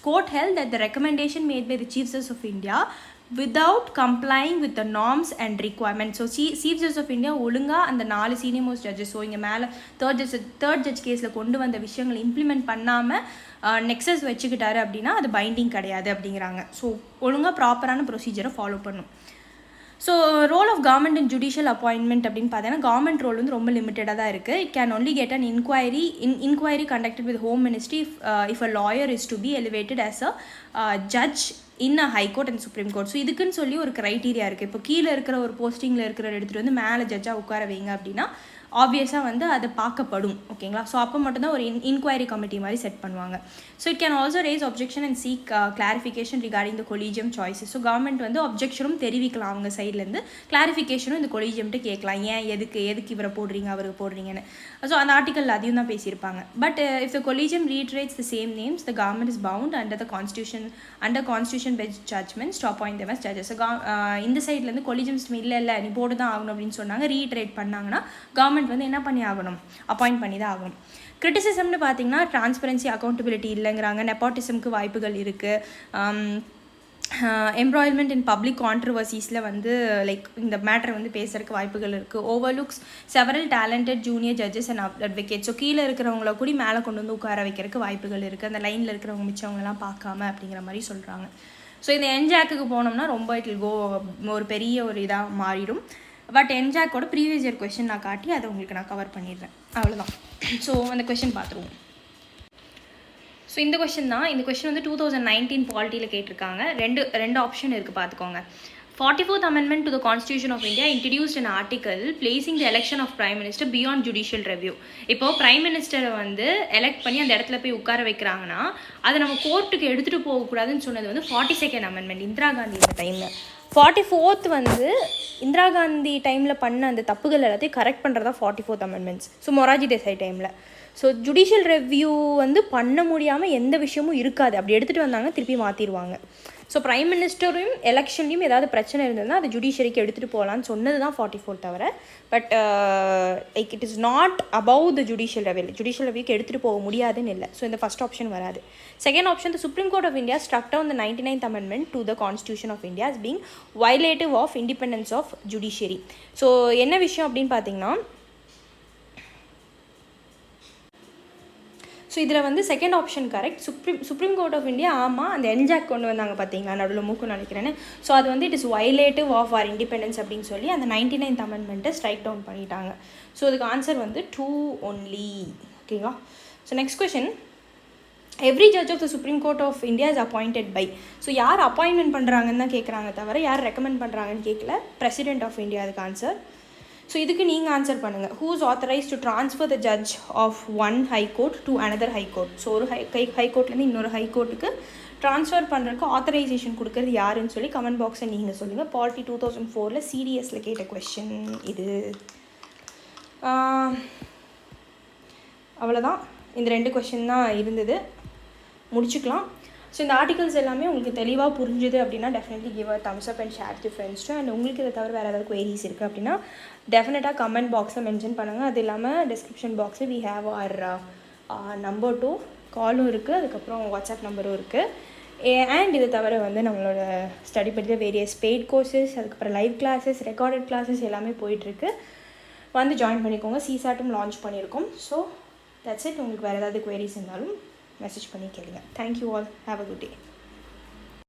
Court held that the recommendation made by the Chief Justice of India without complying with the norms and requirements. So Chief Justice of India ஒழுங்காக அந்த 4 senior most judges, so இங்கே மேலே தேர்ட் ஜட்ஜ் கேஸில் கொண்டு வந்த விஷயங்களை இம்ப்ளிமெண்ட் பண்ணாமல் nexus வச்சுக்கிட்டாரு அப்படின்னா அது பைண்டிங் கிடையாது அப்படிங்கிறாங்க. ஸோ ஒழுங்காக ப்ராப்பரான ப்ரொசீஜரை ஃபாலோ பண்ணும். So role of government in judicial appointment அப்படின்னு பார்த்தீங்கன்னா கவர்மெண்ட் ரோல் வந்து ரொம்ப லிமிட்டடாக தான் இருக்குது. It can only get an inquiry conducted with home ministry if a lawyer is to be elevated as a judge in a high court and supreme court. So இதுக்குன்னு சொல்லி ஒரு க்ரைட்டீரியா இருக்குது. இப்போ கீழே இருக்கிற ஒரு போஸ்டிங்கில் இருக்கிற எடுத்துகிட்டு வந்து மேலே ஜட்ஜாக உட்கார வைங்க அப்படின்னா ஆப்வியஸாக வந்து அது பார்க்கப்படும். ஓகேங்களா? ஸோ அப்போ மட்டும்தான் ஒரு இன்கொயரி கமிட்டி மாதிரி செட் பண்ணுவாங்க. So it can also raise objection and seek clarification regarding the collegium choices. So government வந்து அப்ஜெக்ஷனும் தெரிவிக்கலாம் அவங்க சைட்லேருந்து, கிளாரிஃபிகேஷனும் இந்த கொலீஜியம்ட்டு கேட்கலாம். ஏன் எதுக்கு இவரை போடுறீங்க அவருக்கு போடுறீங்கன்னு. ஸோ அந்த ஆர்டிக்கல் அதையும் தான் பேசியிருப்பாங்க. But if the collegium reiterates the same names, the government is bound under constitution based judgments to appoint them as judges. So இந்த சைட்லேருந்து கொலீஜியம்ஸ் இல்லை நீ போட்டு தான் ஆகணும் அப்படின்னு சொன்னாங்க, ரீட்ரேட் பண்ணாங்கன்னா கவர்மெண்ட் வந்து என்ன பண்ணி ஆகணும், அப்பாயிண்ட் பண்ணி தான் ஆகணும். கிரிட்டிசிசம்னு பார்த்தீங்கன்னா டிரான்ஸ்பரன்சி அக்கௌண்டபிலிட்டி இல்லைங்கிறாங்க, நெப்போட்டிசம்க்கு வாய்ப்புகள் இருக்குது, எம்ப்ராய்மெண்ட் இன் பப்ளிக் கான்ட்ரவர்சிஸில் வந்து லைக் இந்த மேட்டரை வந்து பேசுறதுக்கு வாய்ப்புகள் இருக்குது, overlooks several talented junior judges and advocate. So கீழே இருக்கிறவங்கள கூட மேலே கொண்டு வந்து உட்கார வைக்கிறதுக்கு வாய்ப்புகள் இருக்குது, அந்த லைனில் இருக்கிறவங்க மிச்சவங்கலாம் பார்க்காம அப்படிங்கிற மாதிரி சொல்கிறாங்க. ஸோ இந்த என்ஜாக்குக்கு போனோம்னா ரொம்ப இட் வில் கோ ஒரு பெரிய ஒரு இதாக மாறிடும். பட் என்ஜாக்கோட ப்ரீவியஸ் இயர் கொஷின் நான் காட்டி அதை உங்களுக்கு நான் கவர் பண்ணிடுறேன், அவ்வளோதான். ஸோ அந்த கொஷின் பார்த்துருவோம். ஸோ இந்த கொஷின் வந்து 2019 பாலிட்டியில் கேட்டிருக்காங்க. ரெண்டு ஆப்ஷன் இருக்குது பார்த்துக்கோங்க. 44th Amendment to the Constitution of India introduced an article placing the election of Prime Minister beyond judicial review. இப்போது Prime Minister வந்து எலெக்ட் பண்ணி அந்த இடத்துல போய் உட்கார வைக்கிறாங்கன்னா அதை நம்ம கோர்ட்டுக்கு எடுத்துகிட்டு போகக்கூடாதுன்னு சொன்னது வந்து 42nd Amendment இந்திரா காந்தி இந்த டைமில். 44th வந்து இந்திரா காந்தி டைமில் பண்ண அந்த தப்புகள் எல்லாத்தையும் கரெக்ட் பண்ணுறதா 44th Amendments. So Morarji Desai டைமில். ஸோ ஜுடிஷியல் ரெவ்யூ வந்து பண்ண முடியாமல் எந்த விஷயமும் இருக்காது, அப்படி எடுத்துகிட்டு வந்தாங்கன்னா திருப்பி மாற்றிடுவாங்க. ஸோ ப்ரைம் மினிஸ்டரையும் எலெக்ஷன்லையும் ஏதாவது பிரச்சனை இருந்ததுன்னா அது ஜுடிஷியரிக்கு எடுத்துகிட்டு போகலான்னு சொன்னது தான் 44 தவிர. But like it is not above the judicial ரெவ்யூக்கு எடுத்துகிட்டு போக முடியாதுன்னு இல்லை. ஸோ இந்த ஃபஸ்ட் ஆப்ஷன் வராது. Second option, the supreme court of India struck down the 99th Amendment to the Constitution of India as being violative of independence of judiciary. So என்ன விஷயம் அப்படின்னு பார்த்தீங்கன்னா, ஸோ இதில் வந்து second option correct. Supreme court of India ஆமாம் அந்த NJAC கொண்டு வந்தாங்க பார்த்தீங்களா, நடுவில் மூக்கு நினைக்கிறேன்னு. ஸோ அது வந்து it is violative of our independence அப்படின்னு சொல்லி அந்த 99th Amendment ஸ்ட்ரைக் டவுன் பண்ணிட்டாங்க. ஸோ அதுக்கு ஆன்சர் வந்து 2 only. ஓகேங்களா? So next question, every judge of the supreme court of India is appointed by. So யார் அப்பாயின்மெண்ட் பண்ணுறாங்கன்னு தான் கேட்குறாங்க தவிர யார் ரெக்கமெண்ட் பண்ணுறாங்கன்னு கேட்கல. பிரசிடென்ட் ஆஃப் இந்தியா அதுக்கு ஆன்சர். ஸோ இதுக்கு நீங்கள் ஆன்சர் பண்ணுங்கள். Who is authorise to transfer the judge of one high court to another high court. So ஒரு ஹை கோர்ட்லேருந்து இன்னொரு ஹை கோர்ட்டுக்கு ட்ரான்ஸ்ஃபர் பண்ணுறதுக்கு ஆத்தரைசேஷன் கொடுக்குறது யாருன்னு சொல்லி கமெண்ட் பாக்ஸை நீங்கள் சொல்லுங்கள். பாலிட்டி 2004 சிடிஎஸில் கேட்ட கொஷின் இது. அவ்வளோதான், இந்த 2 கொஷின் தான் இருந்தது, முடிச்சுக்கலாம். ஸோ இந்த ஆர்டிகல்ஸ் எல்லாமே உங்களுக்கு தெளிவாக புரிஞ்சுது அப்படின்னா definitely give a thumbs up and share to friends too. And உங்களுக்கு இதை தவிர வேறு ஏதாவது குவரிஸ் இருக்குது அப்படின்னா டெஃபினட்டாக கமெண்ட் பாக்ஸில் மென்ஷன் பண்ணுங்கள். அது இல்லாமல் டிஸ்கிரிப்ஷன் பாக்ஸில் வி ஹேவ் அவர் நம்பர் 2 காலும் இருக்குது, அதுக்கப்புறம் வாட்ஸ்அப் நம்பரும் இருக்குது. அண்ட் இதை தவிர வந்து நம்மளோட ஸ்டடி பற்றிய வேரியஸ் பெய்ட் கோர்சஸ், அதுக்கப்புறம் லைவ் கிளாஸஸ், ரெக்கார்டட் கிளாஸஸ் எல்லாமே போயிட்டுருக்கு. வந்து ஜாயின் பண்ணிக்கோங்க. சிசாட்டும் லான்ச் பண்ணியிருக்கோம். So that's it. உங்களுக்கு வேறு ஏதாவது குவரிஸ் இருந்தாலும் மெசேஜ் பண்ணி கேளுங்க. Thank you all. Have a good day.